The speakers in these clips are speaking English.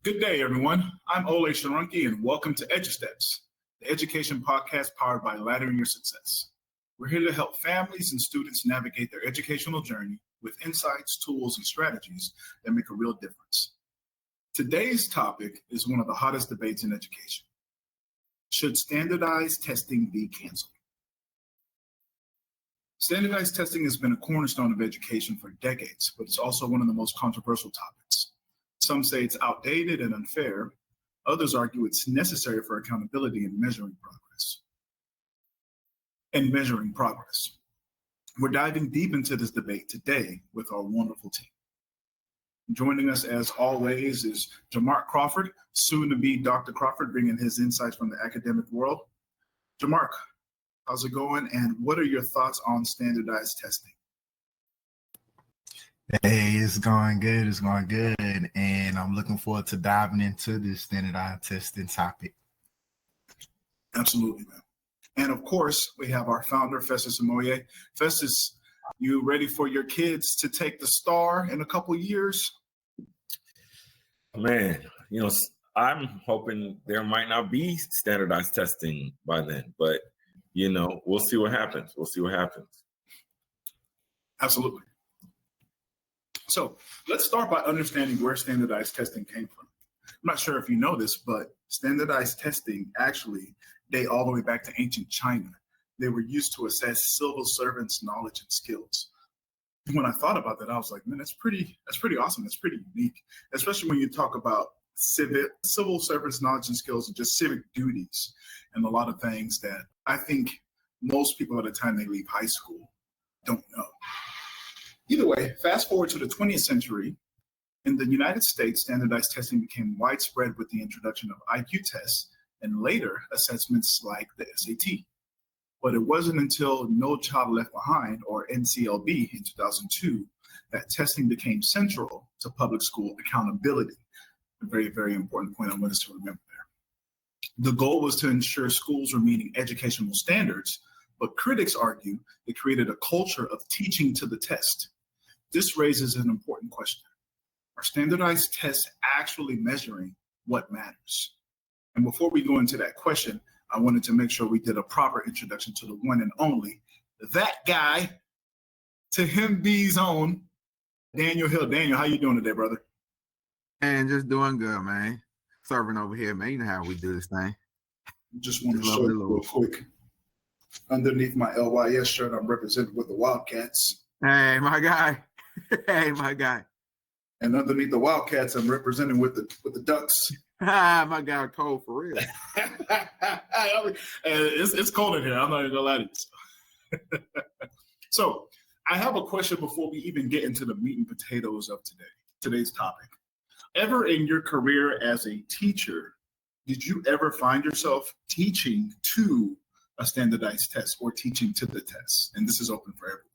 Good day, everyone. I'm Olay and welcome to EduSteps, the education podcast powered by Laddering Your Success. We're here to help families and students navigate their educational journey with insights, tools, and strategies that make a real difference. Today's topic is one of the hottest debates in education. Should standardized testing be canceled? Standardized testing has been a cornerstone of education for decades, but it's also one of the most controversial topics. Some say it's outdated and unfair. Others argue it's necessary for accountability and measuring progress. We're diving deep into this debate today with our wonderful team. Joining us as always is Jamarc Crawford, soon to be Dr. Crawford, bringing his insights from the academic world. Jamarc, how's it going? And what are your thoughts on standardized testing? Hey, it's going good. And I'm looking forward to diving into this standardized testing topic. Absolutely, man. And of course, we have our founder, Festus and Olay. Festus, you ready for your kids to take the star in a couple years? Man, I'm hoping there might not be standardized testing by then, but, we'll see what happens. Absolutely. So let's start by understanding where standardized testing came from. I'm not sure if you know this, but standardized testing actually date all the way back to ancient China. They were used to assess civil servants' knowledge and skills. When I thought about that, I was like, man, that's pretty awesome. That's pretty unique, especially when you talk about civil servants' knowledge and skills and just civic duties and a lot of things that I think most people at the time they leave high school don't know. Either way, fast forward to the 20th century, in the United States, standardized testing became widespread with the introduction of IQ tests and later assessments like the SAT. But it wasn't until No Child Left Behind, or NCLB, in 2002, that testing became central to public school accountability. A very, very important point I want us to remember there. The goal was to ensure schools were meeting educational standards, but critics argue it created a culture of teaching to the test. This raises an important question. Are standardized tests actually measuring what matters? And before we go into that question, I wanted to make sure we did a proper introduction to the one and only, that guy, to him be's own, Daniel Hill. Daniel, how you doing today, brother? Man, just doing good, man. Serving over here, man. You know how we do this thing. Just want to show you real quick. Underneath my LYS shirt, I'm represented with the Wildcats. Hey, my guy. Hey, my guy. And underneath the Wildcats, I'm representing with the Ducks. My guy, cold for real. It's cold in here. I'm not even gonna lie to you. So I have a question before we even get into the meat and potatoes of today's topic. Ever in your career as a teacher, did you ever find yourself teaching to a standardized test or teaching to the test? And this is open for everyone.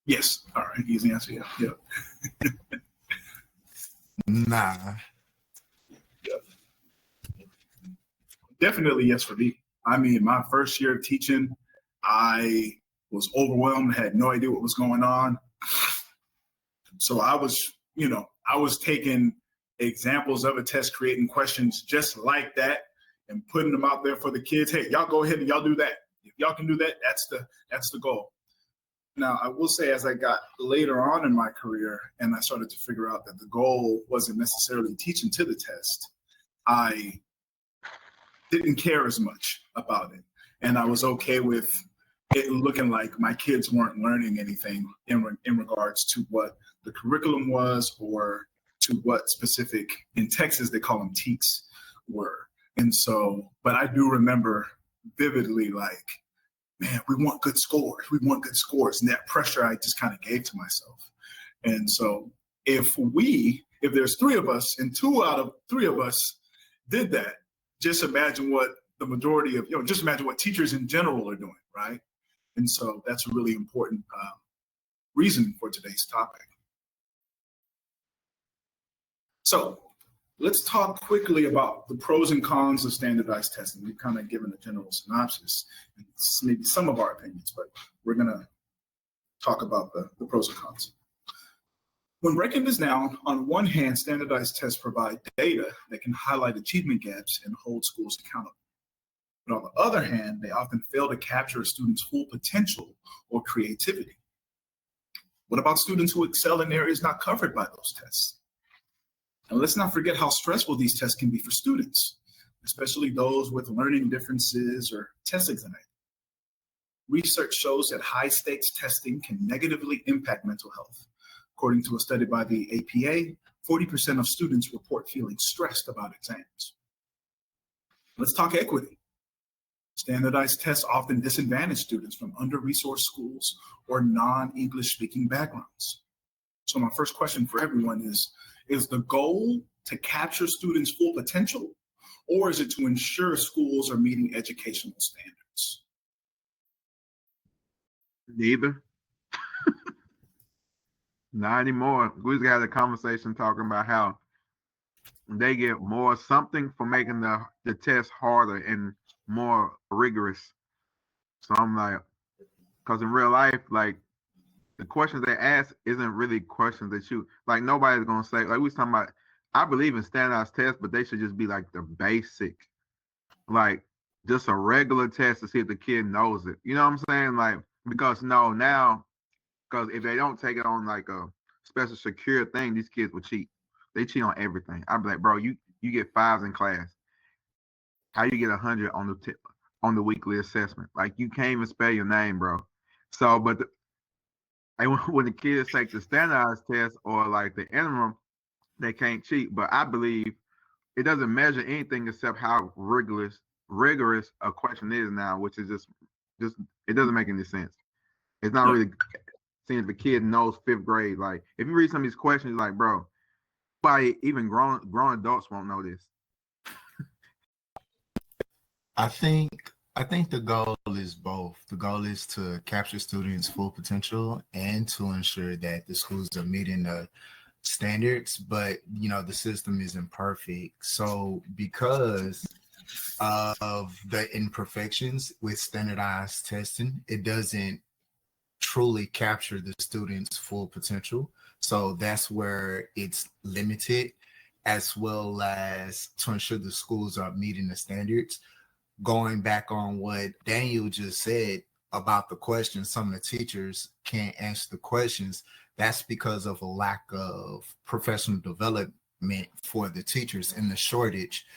Yes. All right. Easy answer. Yeah. Nah. Yeah. Definitely yes for me. I mean, my first year of teaching, I was overwhelmed, had no idea what was going on. So I was taking examples of a test, creating questions just like that and putting them out there for the kids. Hey, y'all go ahead and y'all do that. If y'all can do that, that's the goal. Now, I will say as I got later on in my career and I started to figure out that the goal wasn't necessarily teaching to the test, I didn't care as much about it. And I was okay with it looking like my kids weren't learning anything in regards to what the curriculum was or to what specific, in Texas, they call them TEKS, were. And so, but I do remember vividly like, man, we want good scores. And that pressure I just kind of gave to myself. And so if there's three of us and 2 out of 3 of us did that, just imagine what the majority of, just imagine what teachers in general are doing, right? And so that's a really important reason for today's topic. So let's talk quickly about the pros and cons of standardized testing. We've kind of given a general synopsis and maybe some of our opinions, but we're going to talk about the pros and cons. When breaking this down, on one hand, standardized tests provide data that can highlight achievement gaps and hold schools accountable. But on the other hand, they often fail to capture a student's full potential or creativity. What about students who excel in areas not covered by those tests? And let's not forget how stressful these tests can be for students, especially those with learning differences or test anxiety. Research shows that high-stakes testing can negatively impact mental health. According to a study by the APA, 40% of students report feeling stressed about exams. Let's talk equity. Standardized tests often disadvantage students from under-resourced schools or non-English speaking backgrounds. So my first question for everyone is the goal to capture students' full potential, or is it to ensure schools are meeting educational standards? Neither. Not anymore. We just had a conversation talking about how they get more something for making the test harder and more rigorous. So I'm like, because in real life, like the questions they ask isn't really questions that you like. Nobody's gonna say like we was talking about. I believe in standardized tests, but they should just be like the basic, like just a regular test to see if the kid knows it. You know what I'm saying? Like because now. Because if they don't take it on like a special secure thing, these kids will cheat. They cheat on everything. I'd be like, bro, you get fives in class. How you get 100 on the weekly assessment? Like you can't even spell your name, bro. So, but when the kids take the standardized test or like the interim, they can't cheat. But I believe it doesn't measure anything except how rigorous a question is now, which is just it doesn't make any sense. It's not really seeing if the kid knows fifth grade. Like if you read some of these questions, like bro, even grown adults won't know this. I think the goal is both. The goal is to capture students' full potential and to ensure that the schools are meeting the standards, but the system isn't perfect. So because of the imperfections with standardized testing, it doesn't truly capture the student's full potential. So that's where it's limited, as well as to ensure the schools are meeting the standards. Going back on what Daniel just said about the questions, some of the teachers can't answer the questions. That's because of a lack of professional development for the teachers and the shortage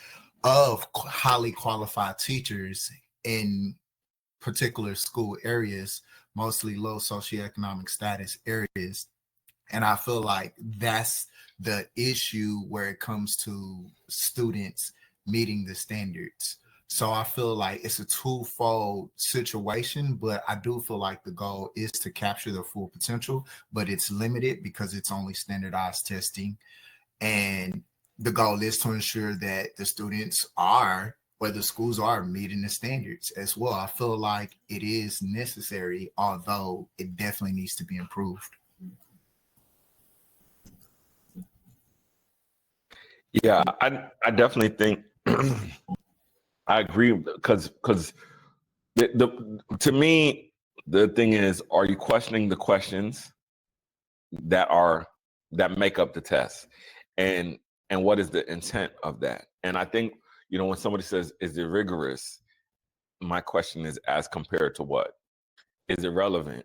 of highly qualified teachers in particular school areas, mostly low socioeconomic status areas. And I feel like that's the issue where it comes to students meeting the standards. So I feel like it's a twofold situation, but I do feel like the goal is to capture their full potential, but it's limited because it's only standardized testing. And the goal is to ensure that the students are, or the schools are meeting the standards as well. I feel like it is necessary, although it definitely needs to be improved. Yeah, I definitely think I agree because to me the thing is, are you questioning the questions that make up the test, and what is the intent of that? And I think when somebody says, "Is it rigorous?" My question is, as compared to what? Is it relevant?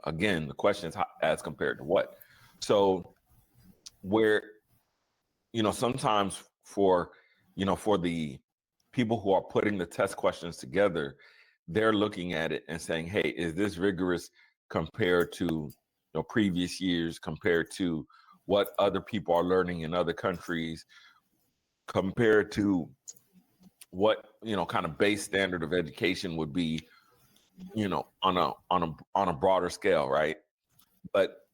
Again, the question is as compared to what? So where sometimes for the people who are putting the test questions together, they're looking at it and saying, hey, is this rigorous compared to previous years, compared to what other people are learning in other countries, compared to what kind of base standard of education would be on a broader scale, right? But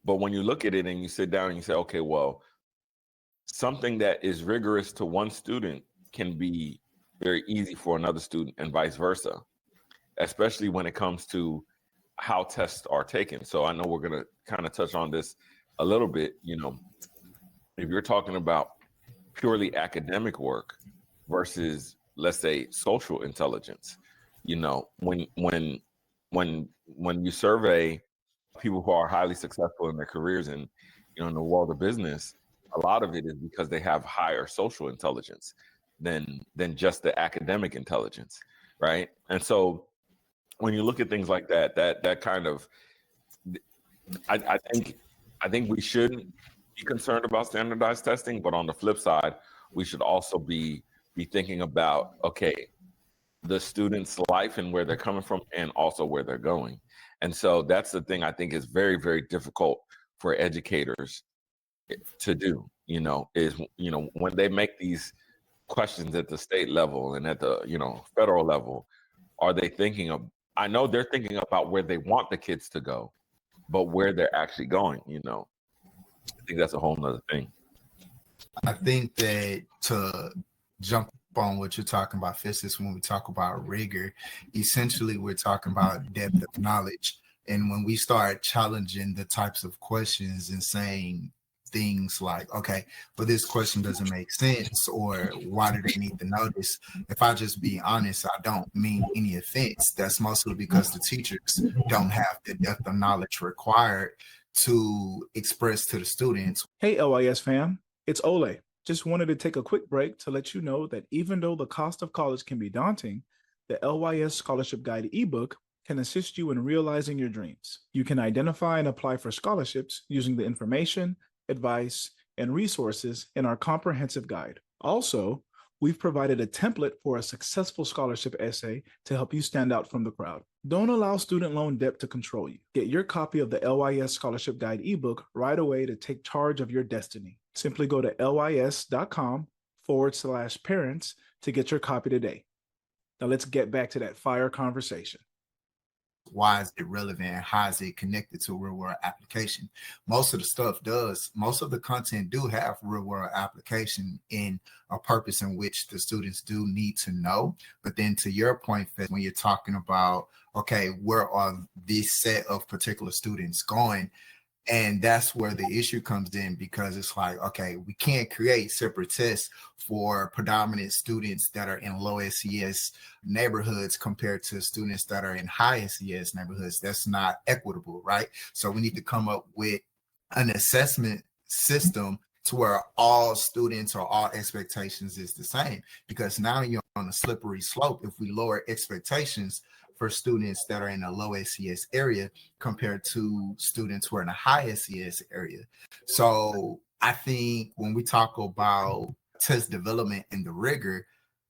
when you look at it and you sit down and you say, okay, well, something that is rigorous to one student can be very easy for another student, and vice versa, especially when it comes to how tests are taken. So I know we're going to kind of touch on this a little bit. If you're talking about purely academic work versus, let's say, social intelligence, when you survey people who are highly successful in their careers and, in the world of business, a lot of it is because they have higher social intelligence than just the academic intelligence, right? And so when you look at things like that kind of, I think we shouldn't be concerned about standardized testing, but on the flip side, we should also be thinking about, okay, the student's life and where they're coming from and also where they're going. And so that's the thing I think is very, very difficult for educators to do, is, when they make these questions at the state level and at the, federal level, are they thinking of, I know they're thinking about where they want the kids to go, but where they're actually going, I think that's a whole nother thing. I think that to jump on what you're talking about, Festus, when we talk about rigor, essentially we're talking about depth of knowledge. And when we start challenging the types of questions and saying things like, okay, but this question doesn't make sense, or why do they need to know this? If I just be honest, I don't mean any offense. That's mostly because the teachers don't have the depth of knowledge required to express to the students. Hey, LYS fam, it's Olay. Just wanted to take a quick break to let you know that even though the cost of college can be daunting, the LYS Scholarship Guide ebook can assist you in realizing your dreams. You can identify and apply for scholarships using the information, advice, and resources in our comprehensive guide. Also, we've provided a template for a successful scholarship essay to help you stand out from the crowd. Don't allow student loan debt to control you. Get your copy of the LYS Scholarship Guide ebook right away to take charge of your destiny. Simply go to lys.com/parents to get your copy today. Now let's get back to that fire conversation. Why is it relevant? How is it connected to real world application? Most of the stuff does. Most of the content do have real world application in a purpose in which the students do need to know. But then to your point, when you're talking about, okay, where are this set of particular students going? And that's where the issue comes in, because it's like, okay, we can't create separate tests for predominant students that are in low SES neighborhoods compared to students that are in high SES neighborhoods. That's not equitable, right? So we need to come up with an assessment system to where all students or all expectations is the same, because now you're on a slippery slope if we lower expectations for students that are in a low SES area compared to students who are in a high SES area. So I think when we talk about test development and the rigor,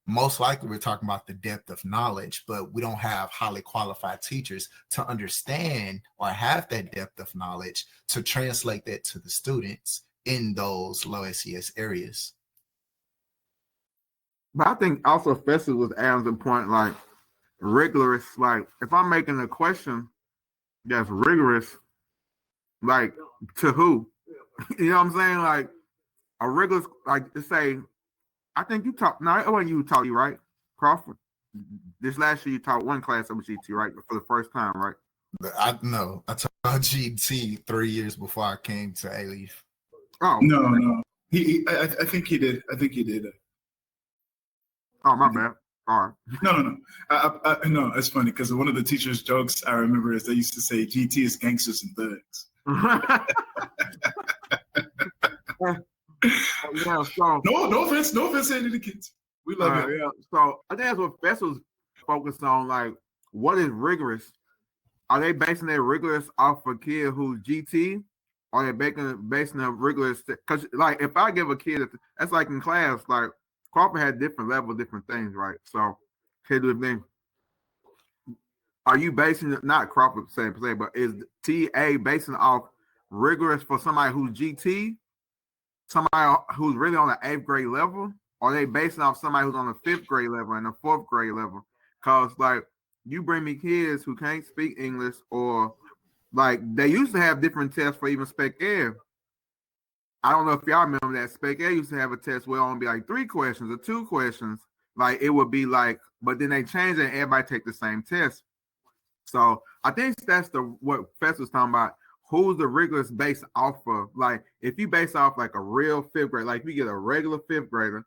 most likely we're talking about the depth of knowledge, but we don't have highly qualified teachers to understand or have that depth of knowledge to translate that to the students in those low SES areas. But I think also Festus was Adam's point, like, rigorous, like if I'm making a question that's rigorous, like to who? You know what I'm saying? Like a rigorous, like to say, I think you taught, no, it wasn't you who taught you, right? Crawford. This last year you taught one class of GT, right? For the first time, right? I taught GT 3 years before I came to LYS. Oh no. I think he did. Oh, my bad. All right. No. No, it's funny because one of the teacher's jokes I remember is they used to say GT is gangsters and thugs. Yeah, so no offense to any of the kids. We love it. Yeah. So I think that's what Fest was focused on. Like, what is rigorous? Are they basing their rigorous off a kid who's GT? Or are they basing a rigorous? Because like if I give a kid, that's like in class, like Crawford had different levels, different things, right? So kid do the thing. Are you basing it, not Crawford per se, but is TA basing off rigorous for somebody who's GT, somebody who's really on the 8th grade level, or are they basing off somebody who's on the 5th grade level and the 4th grade level? Because like you bring me kids who can't speak English, or like they used to have different tests for even Spec Ed. I don't know if y'all remember that Spec Ed used to have a test where it only be like 3 questions or 2 questions. Like it would be like, but then they changed it and everybody take the same test. So I think that's what Fest was talking about. Who's the rigorous based off of? Like if you base off like a real 5th grade, like if you get a regular 5th grader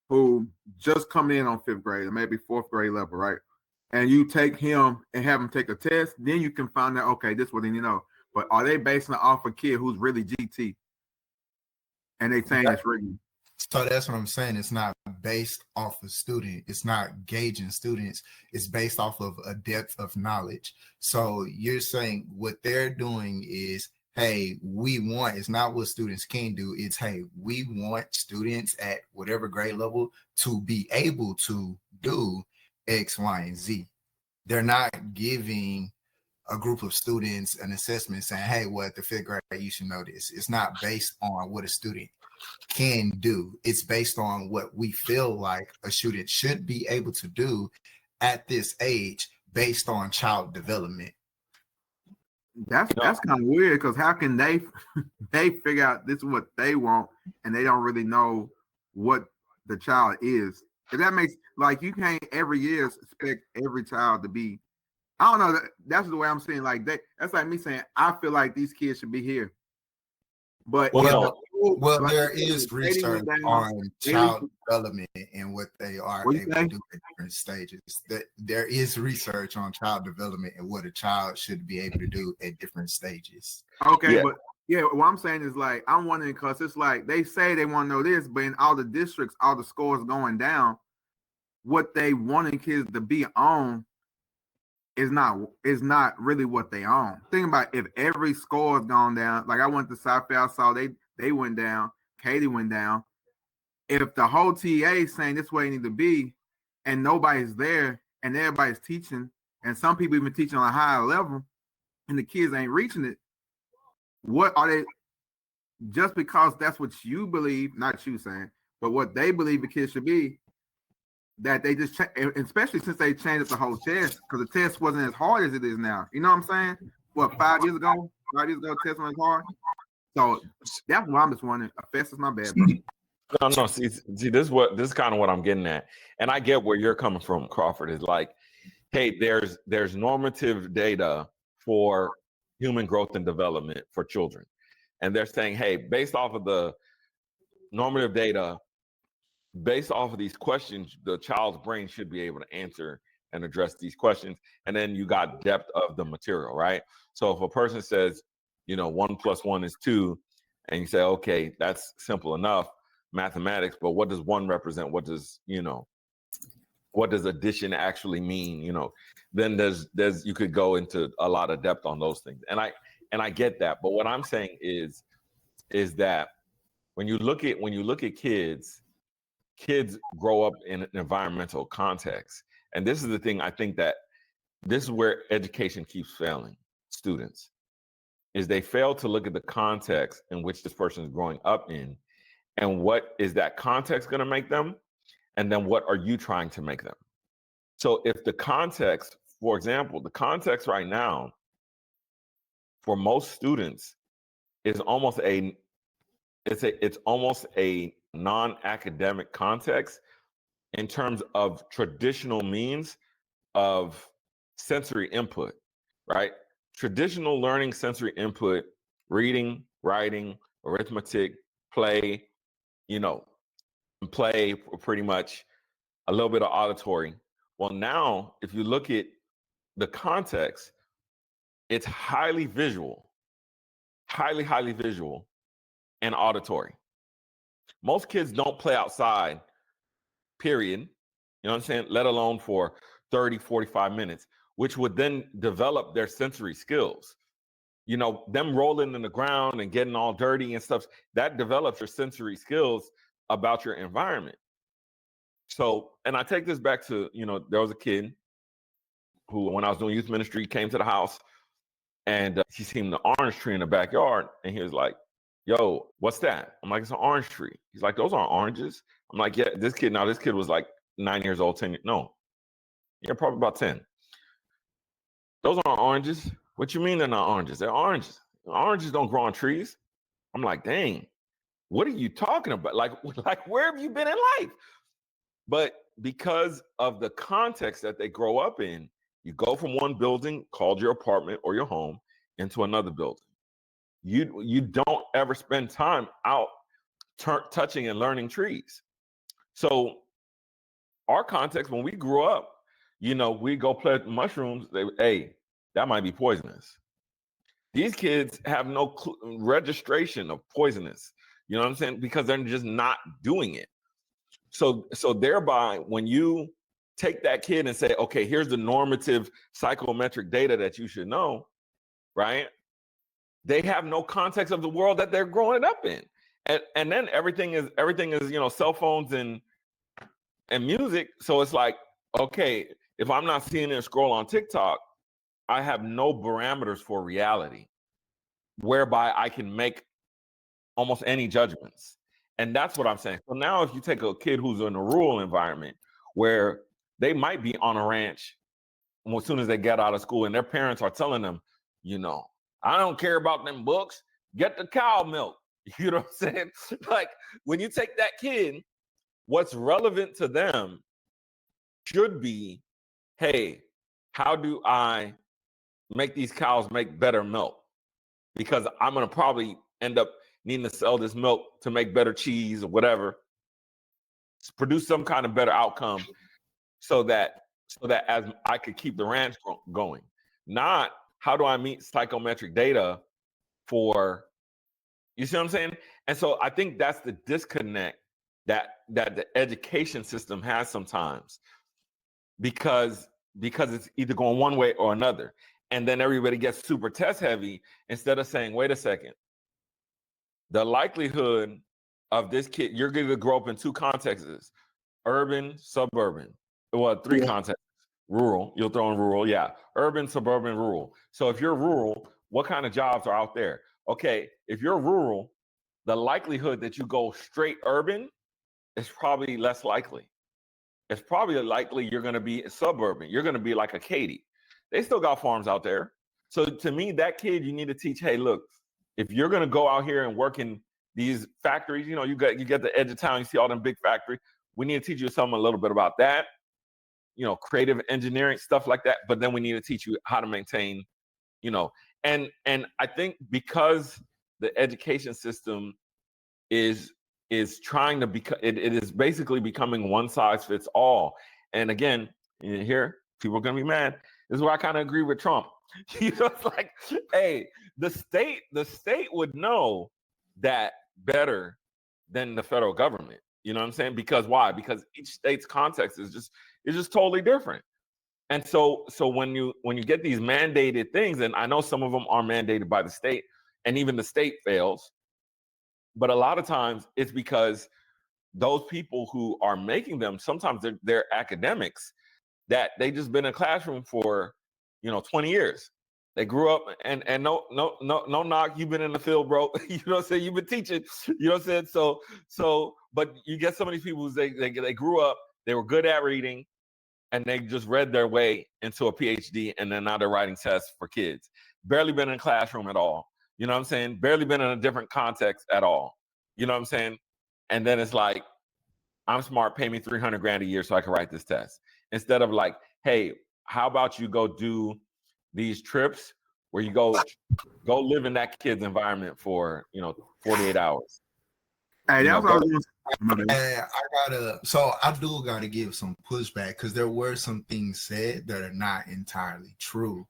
who just coming in on 5th grade or maybe 4th grade level, right? And you take him and have him take a test, then you can find out, okay, this is what they need to know. but are they basing it off a kid who's really GT? And they saying it's rigorous. So that's what I'm saying. It's not based off a student. It's not gauging students. It's based off of a depth of knowledge. So you're saying what they're doing is, hey, we want, it's not what students can do. It's, hey, we want students at whatever grade level to be able to do X, Y, and Z. They're not giving a group of students an assessment saying, hey, well, at the 5th grade, you should know this. It's not based on what a student can do. It's based on what we feel like a student should be able to do at this age based on child development. That's kind of weird, because how can they figure out this is what they want and they don't really know what the child is? If that makes, like, you can't every year expect every child to be, I don't know, that's the way I'm saying, like, that's like me saying I feel like these kids should be here. But there is research on child development and what they are able to do at different stages. There is research on child development and what a child should be able to do at different stages. Okay, but what I'm saying is, like, I'm wondering, because it's like they say they want to know this, but in all the districts, all the scores going down, what they wanting kids to be on is not really what they own. Think about if every score has gone down. Like, I went to South Bay, I saw they went down, Katie went down. If the whole TA is saying this way it need to be, and nobody's there, and everybody's teaching, and some people even teaching on a higher level, and the kids ain't reaching it, what are they? Just because that's what you believe, not you saying, but what they believe the kids should be, that they just, especially since they changed the whole test, because the test wasn't as hard as it is now. You know what I'm saying? What, 5 years ago? 5 years ago, the test wasn't hard. So that's why I'm just wondering. Festus, my bad, bro. No. See, this is kind of what I'm getting at, and I get where you're coming from, Crawford. Is like, hey, there's normative data for human growth and development for children, and they're saying, hey, based off of the normative data, based off of these questions, the child's brain should be able to answer and address these questions. And then you got depth of the material, right? So if a person says, 1 + 1 is 2, and you say, okay, that's simple enough, mathematics, but what does 1 represent? What does addition actually mean? Then there's you could go into a lot of depth on those things. And I get that. But what I'm saying is that when you look at kids grow up in an environmental context. And this is the thing, I think that this is where education keeps failing students, is they fail to look at the context in which this person is growing up in, and what is that context going to make them, and then what are you trying to make them? So if the context, for example, the context right now for most students is almost a non-academic context in terms of traditional means of sensory input, right? Traditional learning sensory input, reading, writing, arithmetic, play, play pretty much, a little bit of auditory. Well, now, if you look at the context, it's highly visual, highly visual and auditory. Most kids don't play outside, period. You know what I'm saying? Let alone for 30, 45 minutes, which would then develop their sensory skills. Them rolling in the ground and getting all dirty and stuff, that develops your sensory skills about your environment. So, and I take this back to, there was a kid who, when I was doing youth ministry, came to the house and he seen the orange tree in the backyard. And he was like, yo, what's that? I'm like, it's an orange tree. He's like, those aren't oranges. I'm like, yeah, this kid was like 9 years old, 10 years, no. Yeah, probably about 10. Those aren't oranges. What you mean they're not oranges? They're oranges. Oranges don't grow on trees. I'm like, dang, what are you talking about? Like where have you been in life? But because of the context that they grow up in, you go from one building called your apartment or your home into another building. You don't ever spend time out touching and learning trees. So our context, when we grew up, we go play with mushrooms. Hey, that might be poisonous. These kids have no registration of poisonous. You know what I'm saying? Because they're just not doing it. So thereby, when you take that kid and say, okay, here's the normative psychometric data that you should know, right? They have no context of the world that they're growing up in. And then everything is, cell phones and music. So it's like, okay, if I'm not seeing it scroll on TikTok, I have no parameters for reality whereby I can make almost any judgments. And that's what I'm saying. So now if you take a kid who's in a rural environment where they might be on a ranch as soon as they get out of school and their parents are telling them, I don't care about them books, get the cow milk. You know what I'm saying? Like, when you take that kid, what's relevant to them should be, hey, how do I make these cows make better milk? Because I'm going to probably end up needing to sell this milk to make better cheese or whatever, produce some kind of better outcome so that as I could keep the ranch going. Not how do I meet psychometric data for, you see what I'm saying? And so I think that's the disconnect that the education system has sometimes, because it's either going one way or another. And then everybody gets super test heavy instead of saying, wait a second, the likelihood of this kid, you're going to grow up in two contexts, urban, suburban. Well, three contexts. Rural, you'll throw in rural, yeah. Urban, suburban, rural. So if you're rural, what kind of jobs are out there? Okay, if you're rural, the likelihood that you go straight urban is probably less likely. It's probably likely you're going to be suburban. You're going to be like a Katy. They still got farms out there. So to me, that kid, you need to teach, hey, look, if you're going to go out here and work in these factories, you get the edge of town, you see all them big factories. We need to teach you something a little bit about that, creative engineering, stuff like that. But then we need to teach you how to maintain, and I think because the education system is trying to become, it is basically becoming one size fits all. And again, here, people are going to be mad. This is where I kind of agree with Trump. It's like, hey, the state would know that better than the federal government. You know what I'm saying? Because why? Because each state's context is just totally different. And so when you get these mandated things, and I know some of them are mandated by the state, and even the state fails, but a lot of times it's because those people who are making them, sometimes they're academics that they just been in a classroom for 20 years. They grew up, and no knock, you've been in the field, bro. You know what I'm saying? You've been teaching. You know what I'm saying? So but you get some of these people who they grew up, they were good at reading, and they just read their way into a PhD, and then now they're writing tests for kids. Barely been in a classroom at all. You know what I'm saying? Barely been in a different context at all. You know what I'm saying? And then it's like, I'm smart, pay me $300,000 a year so I can write this test. Instead of like, hey, how about you go do these trips where you go live in that kid's environment for 48 hours. Hey, that's what I was I do gotta give some pushback because there were some things said that are not entirely true.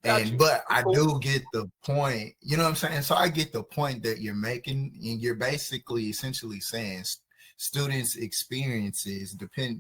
But I do get the point, you know what I'm saying? So I get the point that you're making, and you're basically essentially saying students' experiences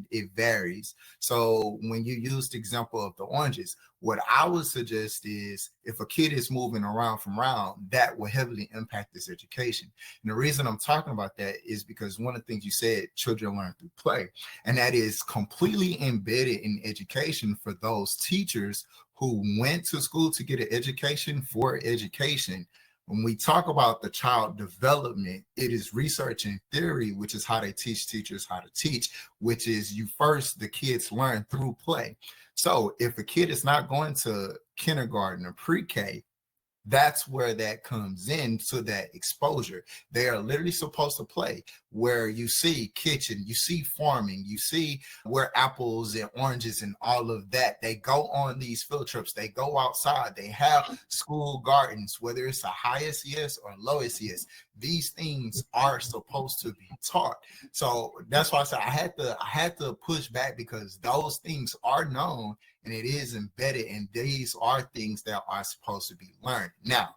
it varies. So when you use the example of the oranges, what I would suggest is if a kid is moving around from round, that will heavily impact his education. And the reason I'm talking about that is because one of the things you said, children learn through play, and that is completely embedded in education for those teachers who went to school to get an education for education. When we talk about the child development, it is research and theory, which is how they teach teachers how to teach, which is the kids learn through play. So if a kid is not going to kindergarten or pre-K, that's where that comes in, to that exposure. They are literally supposed to play, where you see kitchen, you see farming, you see where apples and oranges and all of that. They go on these field trips, they go outside, they have school gardens, whether it's a high SES or low SES. These things are supposed to be taught. So that's why I said I had to push back, because those things are known and it is embedded, and these are things that are supposed to be learned. Now,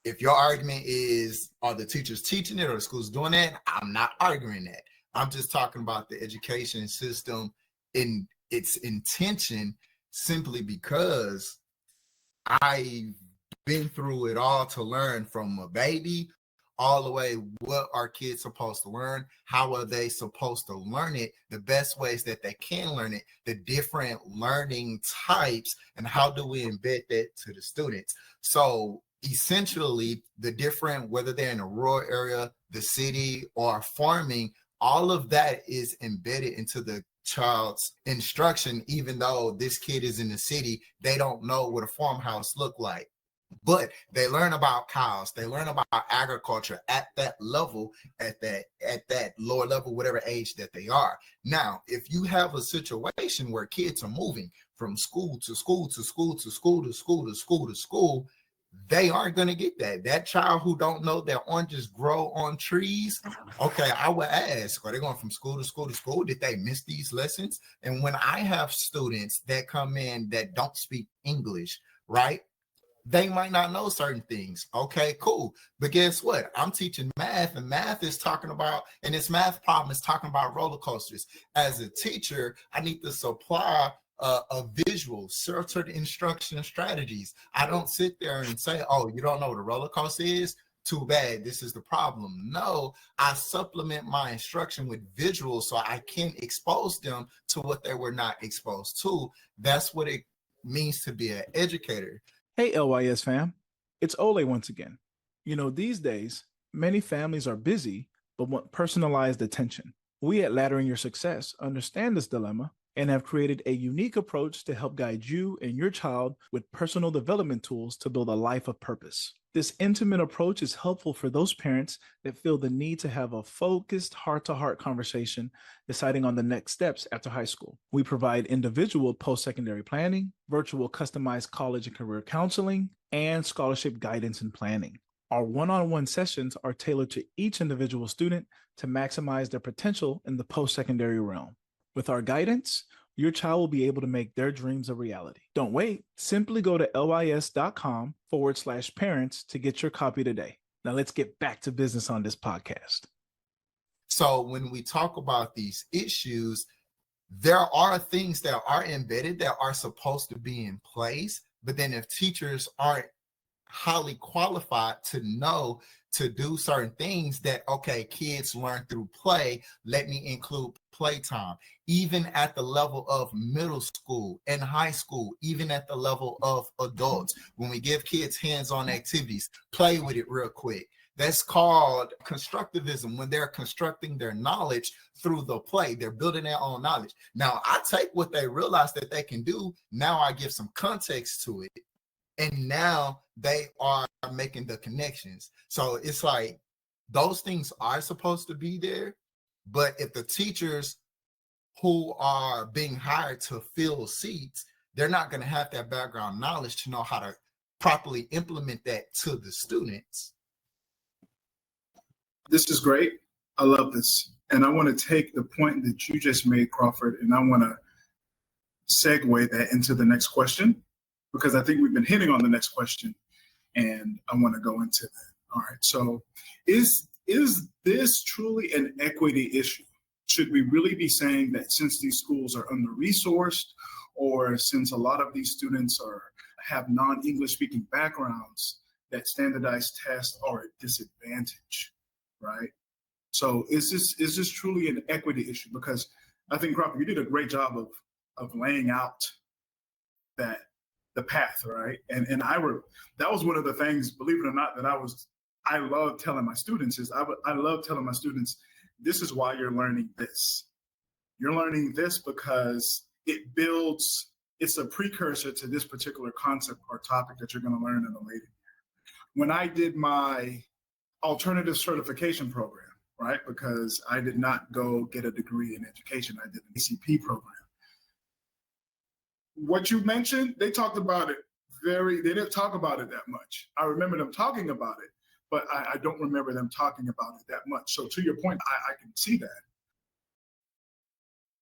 if your argument is, are the teachers teaching it or the schools doing that? I'm not arguing that. I'm just talking about the education system in its intention, simply because I've been through it all to learn from a baby all the way. What are kids supposed to learn? How are they supposed to learn it? The best ways that they can learn it, the different learning types, and how do we embed that to the students? So essentially, the different, whether they're in a rural area, the city, or farming, all of that is embedded into the child's instruction. Even though this kid is in the city, they don't know what a farmhouse look like, but they learn about cows, they learn about agriculture at that level, at that lower level, whatever age that they are. Now, if you have a situation where kids are moving from school to school to school to school to school to school to school, they aren't going to get that. That child who don't know that oranges grow on trees, okay, I would ask, are they going from school to school to school? Did they miss these lessons? And when I have students that come in that don't speak English, right, they might not know certain things. Okay, cool. But guess what? I'm teaching math, and math is talking about, and this math problem is talking about roller coasters. As a teacher, I need to supply a visual, certain instruction strategies. I don't sit there and say, oh, you don't know what a roller coaster is? Too bad, this is the problem. No, I supplement my instruction with visuals so I can expose them to what they were not exposed to. That's what it means to be an educator. Hey, LYS fam, it's Olay once again. You know, these days, many families are busy but want personalized attention. We at Laddering Your Success understand this dilemma and have created a unique approach to help guide you and your child with personal development tools to build a life of purpose. This intimate approach is helpful for those parents that feel the need to have a focused heart-to-heart conversation deciding on the next steps after high school. We provide individual post-secondary planning, virtual customized college and career counseling, and scholarship guidance and planning. Our one-on-one sessions are tailored to each individual student to maximize their potential in the post-secondary realm. With our guidance, your child will be able to make their dreams a reality. Don't wait. Simply go to lys.com/parents to get your copy today. Now let's get back to business on this podcast. So when we talk about these issues, there are things that are embedded that are supposed to be in place. But then if teachers aren't highly qualified to know to do certain things, that, okay, kids learn through play, let me include playtime, even at the level of middle school and high school, even at the level of adults. When we give kids hands-on activities, play with it real quick. That's called constructivism, when they're constructing their knowledge through the play. They're building their own knowledge. Now, I take what they realize that they can do. Now I give some context to it. And now they are making the connections. So it's like those things are supposed to be there. But if the teachers who are being hired to fill seats, they're not going to have that background knowledge to know how to properly implement that to the students. This is great. I love this. And I want to take the point that you just made, Crawford, and I want to segue that into the next question, because I think we've been hitting on the next question, and I want to go into that. All right. So is this truly an equity issue? Should we really be saying that since these schools are under-resourced, or since a lot of these students have non-English speaking backgrounds, that standardized tests are a disadvantage, right? So is this truly an equity issue? Because I think, Crawford, you did a great job of laying out the path, right? And that was one of the things, believe it or not, that I love telling my students I love telling my students, this is why you're learning this. You're learning this because it's a precursor to this particular concept or topic that you're going to learn in a later year. When I did my alternative certification program, right? Because I did not go get a degree in education. I did an ACP program. What you mentioned, they talked about it they didn't talk about it that much. I remember them talking about it, but I don't remember them talking about it that much. So to your point, I can see that.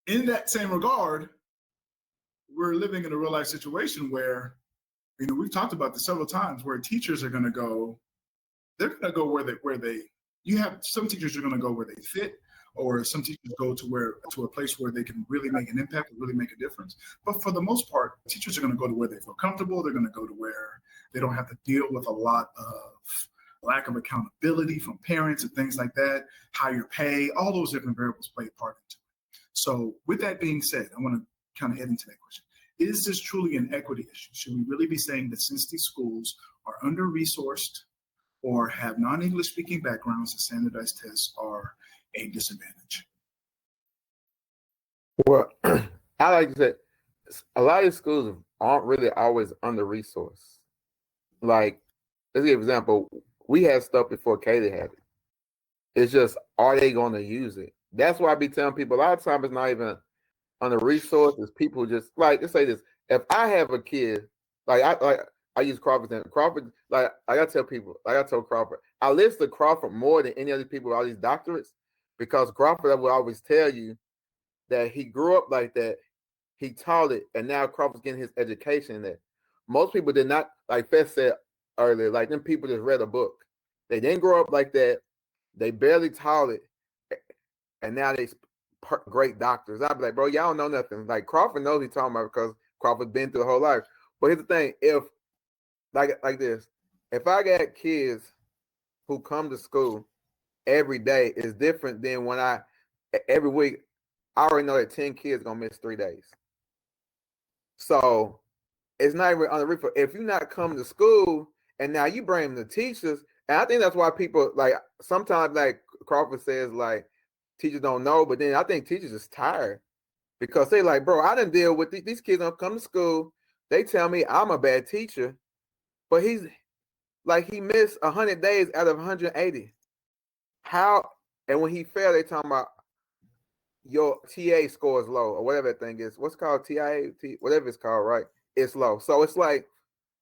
In that same regard, we're living in a real life situation where, we've talked about this several times, where teachers are going to go, they're going to go where they, you have some teachers are going to go where they fit, or some teachers go to a place where they can really make an impact, really make a difference. But for the most part, teachers are going to go to where they feel comfortable. They're going to go to where they don't have to deal with a lot of lack of accountability from parents and things like that, higher pay, all those different variables play a part into it. So with that being said, I want to kind of head into that question. Is this truly an equity issue? Should we really be saying that since these schools are under-resourced or have non-English speaking backgrounds, the standardized tests are a disadvantage? Well, I like to say, a lot of schools aren't really always under-resourced. Like, let's give an example. We had stuff before Katie had it. It's just, are they going to use it? That's why I be telling people a lot of times it's not even under-resourced. It's people just, like, let's say this. If I have a kid, I use Crawford. Crawford, like I tell people, like I told Crawford, I listen to Crawford more than any other people with all these doctorates, because Crawford will always tell you that he grew up like that, he taught it, and now Crawford's getting his education in that. Most people did not, like Fess said earlier, like them people just read a book. They didn't grow up like that. They barely taught it, and now they great doctors. I'd be like, bro, y'all don't know nothing. Like Crawford knows he's talking about because Crawford's been through the whole life. But here's the thing: if like this, if I got kids who come to school every day, is different than when every week I already know that 10 kids gonna miss 3 days. So it's not even on the refer. If you're not coming to school and now you bring the teachers, and I think that's why people like sometimes, like Crawford says, like teachers don't know, but then I think teachers is tired because they like, bro, I didn't deal with these kids don't come to school. They tell me I'm a bad teacher, but he's like he missed 100 days out of 180. How? And when he failed, they talking about your TA score is low or whatever that thing is. What's it called? TIA, whatever it's called, right? It's low. So it's like,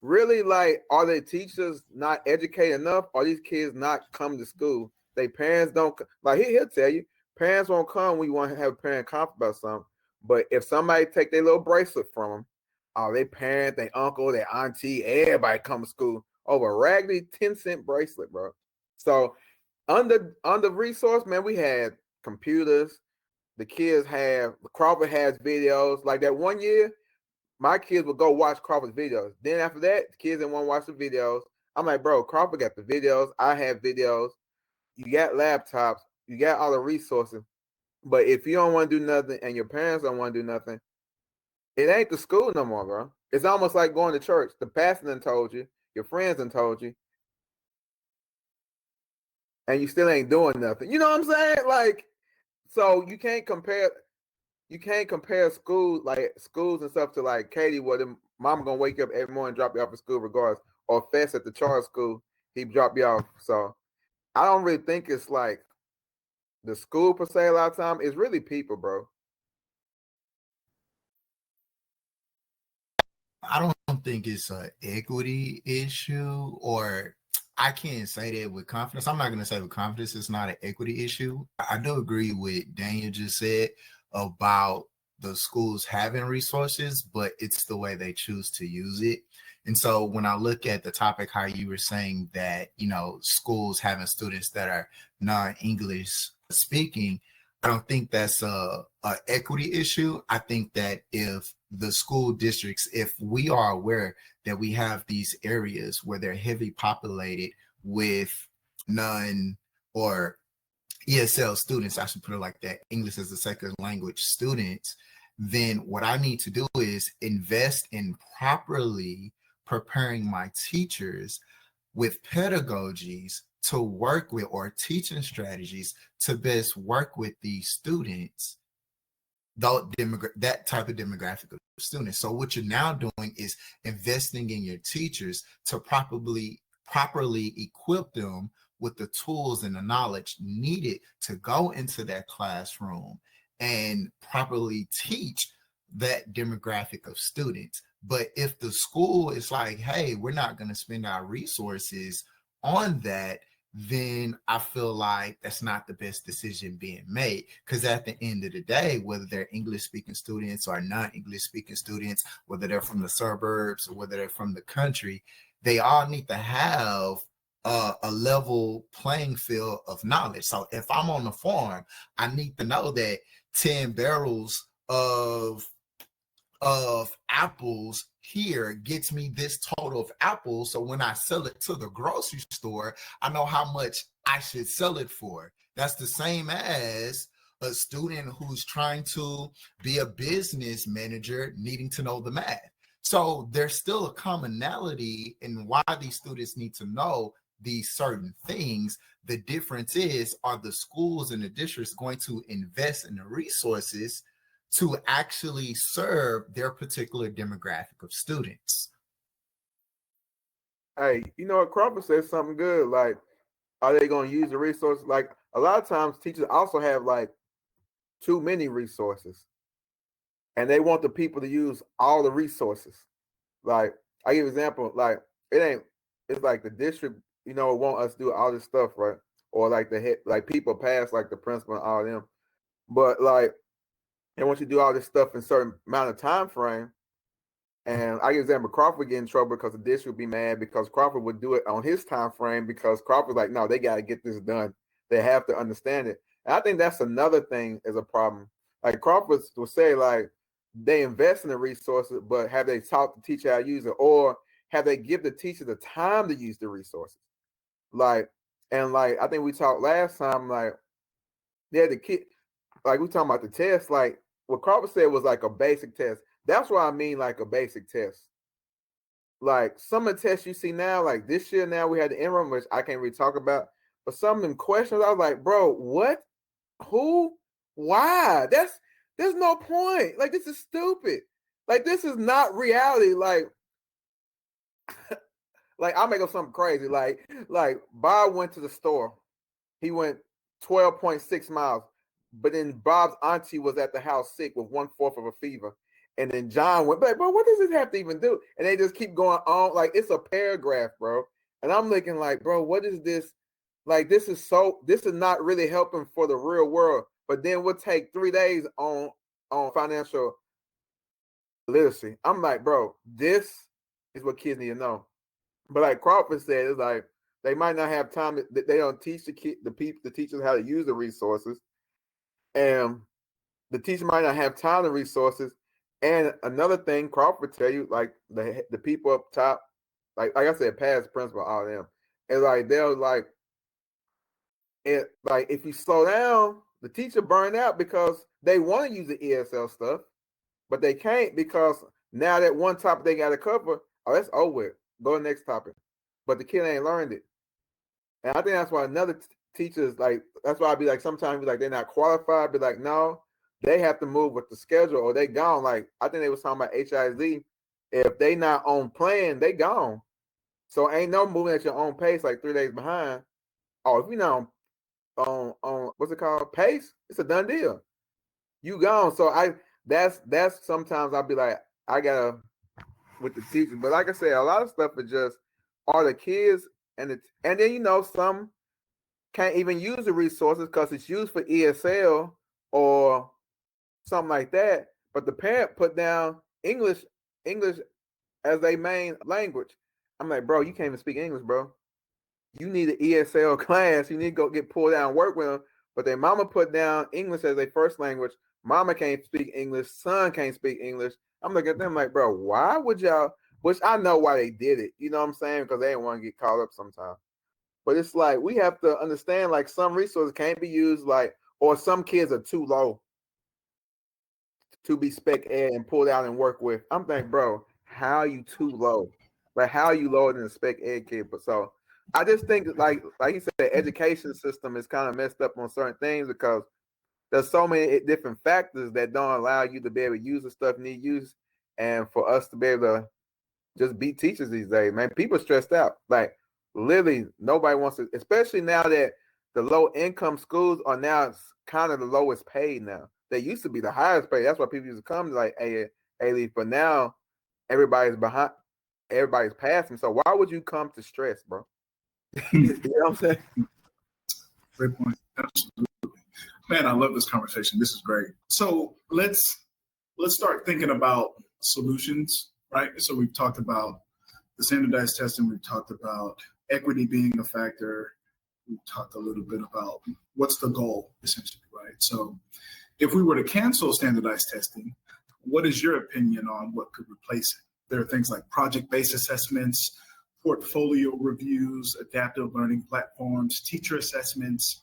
really, like, are the teachers not educated enough? Or these kids not come to school? They parents don't, like he'll tell you, parents won't come when you want to have a parent conference about something. But if somebody take their little bracelet from them, they parent, their uncle, their auntie, everybody come to school over a raggedy 10-cent bracelet, bro. So under resource, man, we had computers. The kids Crawford has videos. Like that one year, my kids would go watch Crawford's videos. Then after that, the kids didn't want to watch the videos. I'm like, bro, Crawford got the videos. I have videos. You got laptops. You got all the resources. But if you don't want to do nothing and your parents don't want to do nothing, it ain't the school no more, bro. It's almost like going to church. The pastor done told you. Your friends done told you. And you still ain't doing nothing. You know what I'm saying? Like, so you can't compare schools and stuff to like Katie, where the mom gonna wake up every morning and drop you off at school regardless, or Fest at the charter school, he drop you off. So I don't really think it's like the school per se a lot of time. It's really people, bro. I don't think it's an equity issue, or I can't say that with confidence. I'm not going to say with confidence it's not an equity issue. I do agree with Daniel just said about the schools having resources, but it's the way they choose to use it. And so when I look at the topic, how you were saying that, schools having students that are non-English speaking, I don't think that's a equity issue. I think that if the school districts, if we are aware that we have these areas where they're heavily populated with non or ESL students, I should put it like that, English as a second language students, then what I need to do is invest in properly preparing my teachers with pedagogies to work with, or teaching strategies to best work with these students, that type of demographic of students. So what you're now doing is investing in your teachers to properly equip them with the tools and the knowledge needed to go into that classroom and properly teach that demographic of students. But if the school is like, hey, we're not going to spend our resources on that, then I feel like that's not the best decision being made. Because at the end of the day, whether they're English speaking students or non-English speaking students, whether they're from the suburbs or whether they're from the country, they all need to have a level playing field of knowledge. So if I'm on the farm, I need to know that 10 barrels of apples here gets me this total of apples. So when I sell it to the grocery store, I know how much I should sell it for. That's the same as a student who's trying to be a business manager needing to know the math. So there's still a commonality in why these students need to know these certain things. The difference is, are the schools and the districts going to invest in the resources to actually serve their particular demographic of students? Hey, you know what? Crawford said something good. Like, are they going to use the resources? Like, a lot of times teachers also have like too many resources, and they want the people to use all the resources. Like, I give an example. Like, it's like the district, want us to do all this stuff, right? Or like the head, like people pass, like the principal and all of them. But like, they want you to do all this stuff in a certain amount of time frame. And I give example, Crawford get in trouble because the district would be mad because Crawford would do it on his time frame because Crawford's like, no, they got to get this done. They have to understand it. And I think that's another thing is a problem. Like Crawford will say, like, they invest in the resources, but have they taught the teacher how to use it, or have they give the teacher the time to use the resources? Like, and like I think we talked last time, like, yeah, the kid, like we talking about the test, like what Crawford said was like a basic test. That's what I mean, like a basic test. Like some of the tests you see now, like this year now we had the interim, which I can't really talk about, but some of them questions, I was like, bro, what? Who? Why? There's no point. Like, this is stupid. Like, this is not reality. Like, like I'll make up something crazy. Like Bob went to the store. He went 12.6 miles, but then Bob's auntie was at the house sick with 1/4 of a fever. And then John went back, bro, what does this have to even do? And they just keep going on. Like, it's a paragraph, bro. And I'm looking like, bro, what is this? Like, this is not really helping for the real world. But then we'll take 3 days on financial literacy. I'm like, bro, this is what kids need to know. But like Crawford said, it's like they might not have time. They don't teach the teachers how to use the resources, and the teacher might not have time to resources. And another thing, Crawford tell you, like the people up top, like I said, past principal, all of them, and like they'll like it. Like if you slow down, the teacher burned out because they want to use the ESL stuff, but they can't because now that one topic they got to cover, oh, that's over. Go to the next topic. But the kid ain't learned it. And I think that's why another teachers, like, that's why I'd be like, sometimes be like, they're not qualified. Be like, no, they have to move with the schedule or they gone. Like, I think they was talking about HIZ. If they not on plan, they gone. So ain't no moving at your own pace, like 3 days behind. Oh, if you're not on what's it called? Pace, it's a done deal. You gone. So that's sometimes I'll be like, I gotta with the teachers. But like I said, a lot of stuff is just are the kids and then some can't even use the resources because it's used for ESL or something like that. But the parent put down English as their main language. I'm like, bro, you can't even speak English, bro. You need an ESL class. You need to go get pulled down and work with them. But their mama put down English as their first language. Mama can't speak English. Son can't speak English. I'm looking at them like, bro, why would y'all? Which I know why they did it. You know what I'm saying? Because they didn't want to get caught up sometimes. But it's like we have to understand, like some resources can't be used, like, or some kids are too low to be spec ed and pulled out and work with. I'm thinking, bro, how are you too low? Like, how are you lower than a spec ed kid? But so I just think like you said, the education system is kind of messed up on certain things because there's so many different factors that don't allow you to be able to use the stuff you need to use, and for us to be able to just be teachers these days, man. People are stressed out. Like literally, nobody wants to, especially now that the low income schools are now kind of the lowest paid now. They used to be the highest paid. That's why people used to come to like A-Leaf, but now everybody's behind, everybody's passing. So why would you come to stress, bro? You know what I'm saying? Great point. Absolutely. Man, I love this conversation. This is great. So let's start thinking about solutions, right? So we've talked about the standardized testing. We've talked about equity being a factor. We've talked a little bit about what's the goal, essentially, right? So if we were to cancel standardized testing, what is your opinion on what could replace it? There are things like project-based assessments, portfolio reviews, adaptive learning platforms, teacher assessments.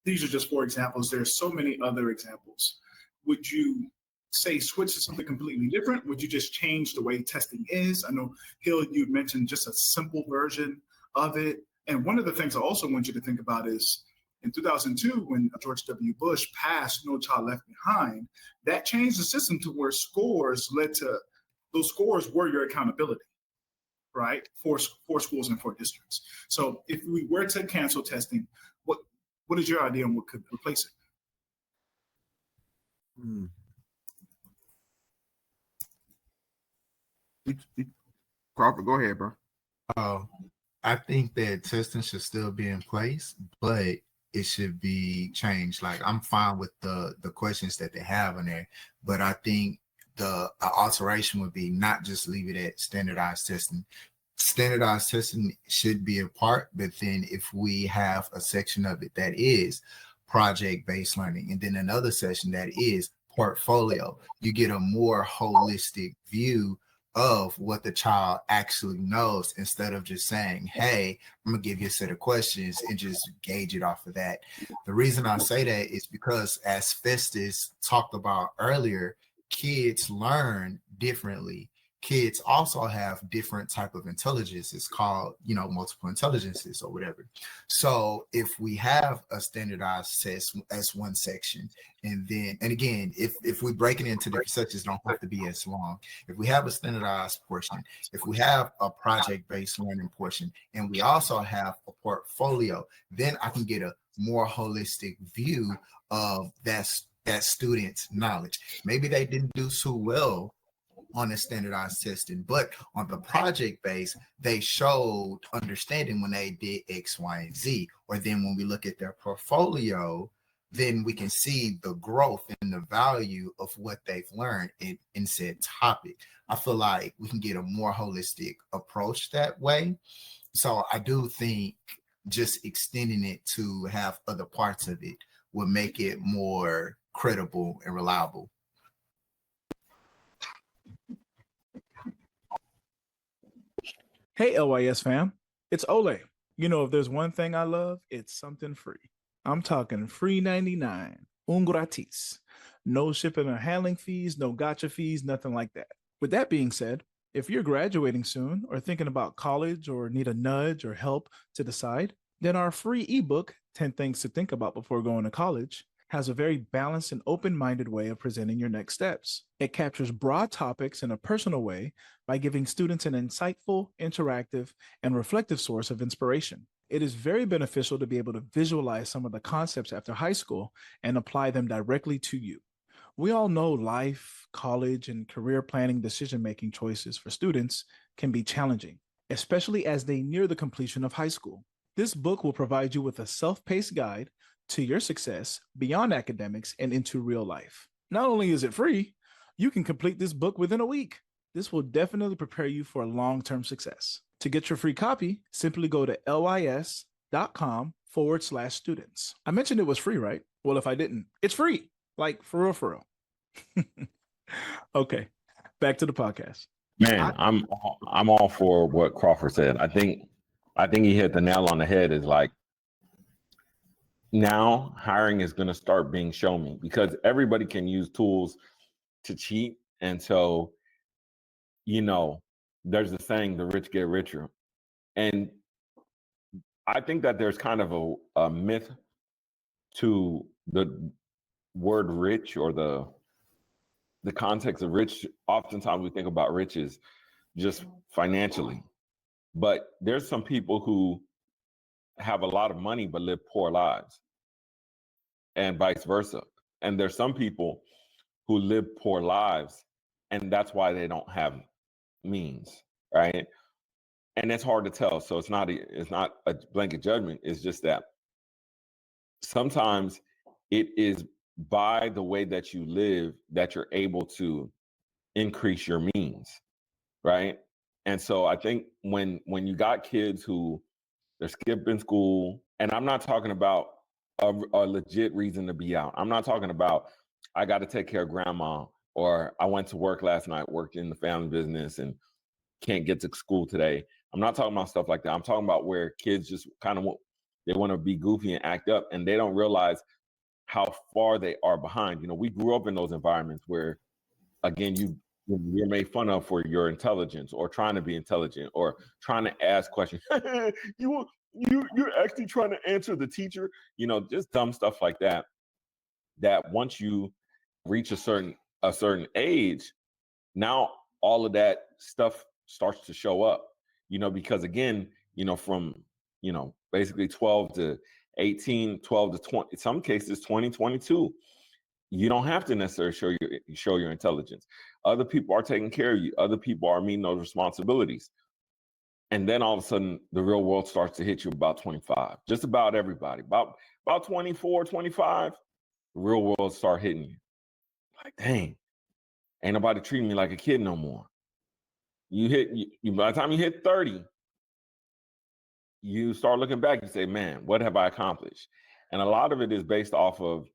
These are just 4 examples. There are so many other examples. Would you say switch to something completely different? Would you just change the way testing is? I know, Hill, you mentioned just a simple version of it. And one of the things I also want you to think about is in 2002, when George W. Bush passed No Child Left Behind, that changed the system to where scores led to, those scores were your accountability, right? For schools and for districts. So if we were to cancel testing, what is your idea on what could replace it? Crawford, go ahead, bro. I think that testing should still be in place, but it should be changed. Like, I'm fine with the questions that they have in there, but I think the alteration would be not just leave it at standardized testing. Standardized testing should be a part, but then if we have a section of it that is project-based learning, and then another section that is portfolio, you get a more holistic view of what the child actually knows, instead of just saying, hey, I'm gonna give you a set of questions and just gauge it off of that. The reason I say that is because, as Festus talked about earlier, kids learn differently. Kids also have different type of intelligence. It's called, multiple intelligences or whatever. So if we have a standardized test as one section, and again, if we break it into different sections, don't have to be as long. If we have a standardized portion, if we have a project-based learning portion, and we also have a portfolio, then I can get a more holistic view of that student's knowledge. Maybe they didn't do so well on the standardized testing, but on the project base, they showed understanding when they did X, Y, and Z. Or then when we look at their portfolio, then we can see the growth and the value of what they've learned in said topic. I feel like we can get a more holistic approach that way. So I do think just extending it to have other parts of it would make it more credible and reliable. Hey, LYS fam, it's Olay. If there's one thing I love, it's something free. I'm talking free 99, un gratis. No shipping or handling fees, no gotcha fees, nothing like that. With that being said, if you're graduating soon or thinking about college or need a nudge or help to decide, then our free ebook, 10 Things to Think About Before Going to College, has a very balanced and open-minded way of presenting your next steps. It captures broad topics in a personal way by giving students an insightful, interactive, and reflective source of inspiration. It is very beneficial to be able to visualize some of the concepts after high school and apply them directly to you. We all know life, college, and career planning decision-making choices for students can be challenging, especially as they near the completion of high school. This book will provide you with a self-paced guide to your success beyond academics and into real life. Not only is it free, you can complete this book within a week. This will definitely prepare you for long-term success. To get your free copy, simply go to lys.com/students. I mentioned it was free, right? Well, if I didn't, it's free. Like, for real. Okay, back to the podcast. Man, I'm all for what Crawford said. I think he hit the nail on the head. Is like, now hiring is going to start being show me, because everybody can use tools to cheat. And so, there's the saying, the rich get richer. And I think that there's kind of a myth to the word rich, or the context of rich. Oftentimes we think about riches just financially, but there's some people who have a lot of money but live poor lives, and vice versa. And there's some people who live poor lives, and that's why they don't have means, right? and it's hard to tell. So it's not a blanket judgment. It's just that sometimes it is by the way that you live that you're able to increase your means, right? And so I think when you got kids who they're skipping school, and I'm not talking about a legit reason to be out. I'm not talking about I got to take care of grandma, or I went to work last night, worked in the family business and can't get to school today. I'm not talking about stuff like that. I'm talking about where kids just kind of they want to be goofy and act up, and they don't realize how far they are behind. You know, we grew up in those environments where, again, you're made fun of for your intelligence or trying to be intelligent or trying to ask questions. You're actually trying to answer the teacher, you know, just dumb stuff like that. That once you reach a certain age, now all of that stuff starts to show up, you know, because again, you know, from, you know, basically 12 to 18, 12 to 20, in some cases 20, 22, you don't have to necessarily show your intelligence. Other people are taking care of you. Other people are meeting those responsibilities. And then all of a sudden, the real world starts to hit you about 25. Just about everybody. About 24, 25, the real world start hitting you. Like, dang, ain't nobody treating me like a kid no more. By the time you hit 30, you start looking back, you say, man, what have I accomplished? And a lot of it is based off of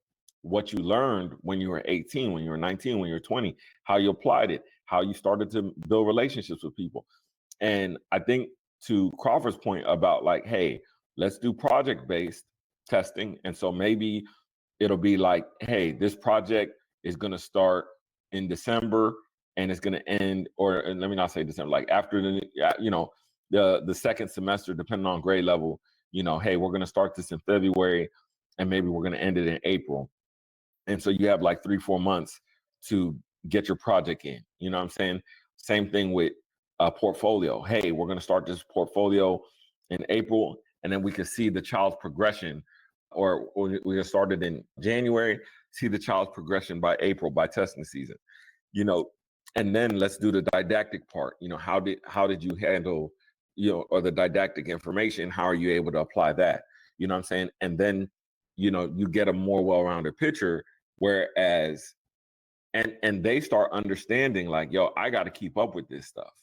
what you learned when you were 18, when you were 19, when you were 20, how you applied it, how you started to build relationships with people. And I think to Crawford's point about like, hey, let's do project-based testing. And so maybe it'll be like, hey, this project is going to start in December and it's going to end, or let me not say December, like after the second semester, depending on grade level, you know, hey, we're going to start this in February and maybe we're going to end it in April. And so you have like 3-4 months to get your project in, you know what I'm saying? Same thing with a portfolio. Hey, we're going to start this portfolio in April, and then we can see the child's progression, or we started in January, see the child's progression by April, by testing season, you know, and then let's do the didactic part. You know, how did you handle, you know, or the didactic information, how are you able to apply that? You know what I'm saying? And then, you know, you get a more well-rounded picture, whereas, and they start understanding like, yo, I got to keep up with this stuff,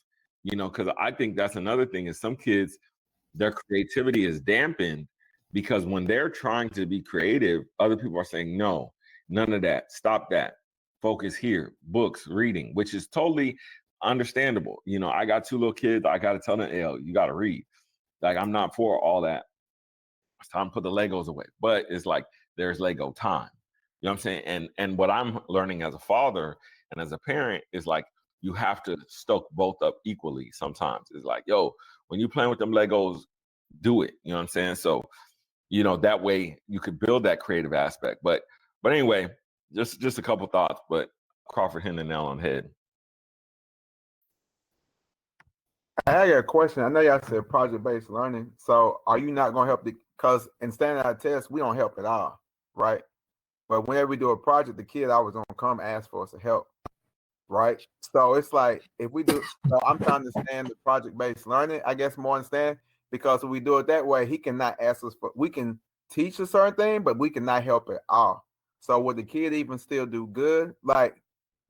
you know, because I think that's another thing is some kids, their creativity is dampened because when they're trying to be creative, other people are saying, no, none of that, stop that, focus here, books, reading, which is totally understandable. You know, I got 2 little kids, I got to tell them, you got to read. Like, I'm not for all that. It's time to put the Legos away, but it's like, there's Lego time. You know what I'm saying? And what I'm learning as a father and as a parent is like, you have to stoke both up equally sometimes. It's like, yo, when you're playing with them Legos, do it. You know what I'm saying? So, you know, that way you could build that creative aspect. But anyway, just a couple thoughts, but Crawford hit the nail on the head. I got a question. I know y'all said project-based learning. So are you not going to help because in standardized tests, we don't help at all, right? But whenever we do a project, the kid always going to come ask for us to help, right? So it's like, if we do, so I'm trying to understand the project-based learning, I guess more understand, because if we do it that way, he cannot ask us we can teach a certain thing, but we cannot help at all. So would the kid even still do good? Like,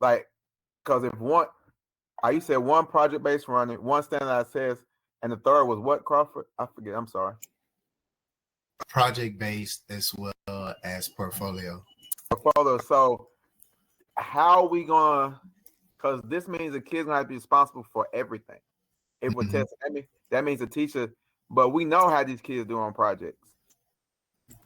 because if you said one project-based running, one standardized test, and the third was what, Crawford? I forget. I'm sorry. Project-based as well as portfolio. So how are we going to, because this means the kid's going to have to be responsible for everything. If we're testing, that means the teacher, but we know how these kids do on projects.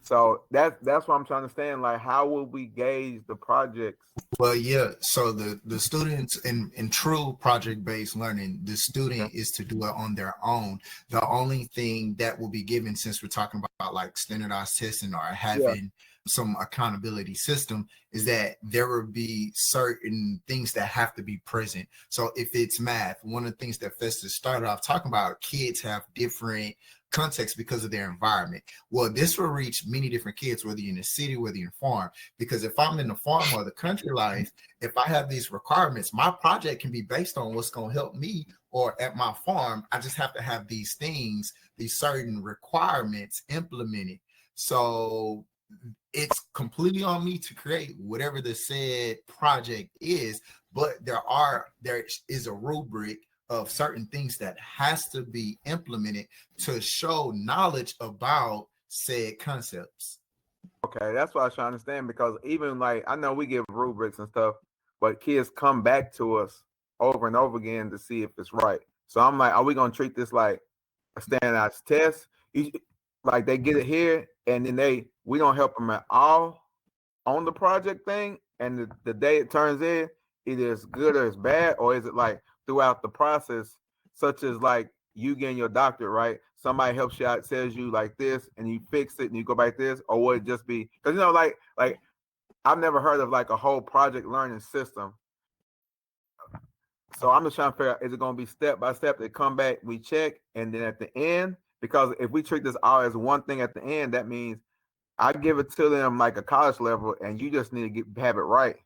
So that's what I'm trying to understand. Like, how will we gauge the projects? Well, yeah. So the students in true project-based learning, the student is to do it on their own. The only thing that will be given, since we're talking about like standardized testing or having some accountability system, is that there will be certain things that have to be present. So if it's math, one of the things that Festus started off talking about, kids have different context because of their environment. Well, this will reach many different kids, whether you're in the city, whether you're in farm, because if I'm in the farm or the country life, if I have these requirements, my project can be based on what's going to help me or at my farm, I just have to have these things, these certain requirements implemented. So it's completely on me to create whatever the said project is, but there is a rubric of certain things that has to be implemented to show knowledge about said concepts. Okay, that's what I was trying to understand, because even like I know we give rubrics and stuff, but kids come back to us over and over again to see if it's right. So I'm like, are we gonna treat this like a standardized test? Like they get it here, and then we don't help them at all on the project thing, and the day it turns in, either it's good or it's bad, or is it like throughout the process, such as like you getting your doctorate, right? Somebody helps you out, says you like this, and you fix it, and you go back this, or would it just be because like I've never heard of like a whole project learning system. So I'm just trying to figure out, is it going to be step by step? They come back, we check, and then at the end, because if we treat this all as one thing at the end, that means I give it to them like a college level, and you just need to have it right.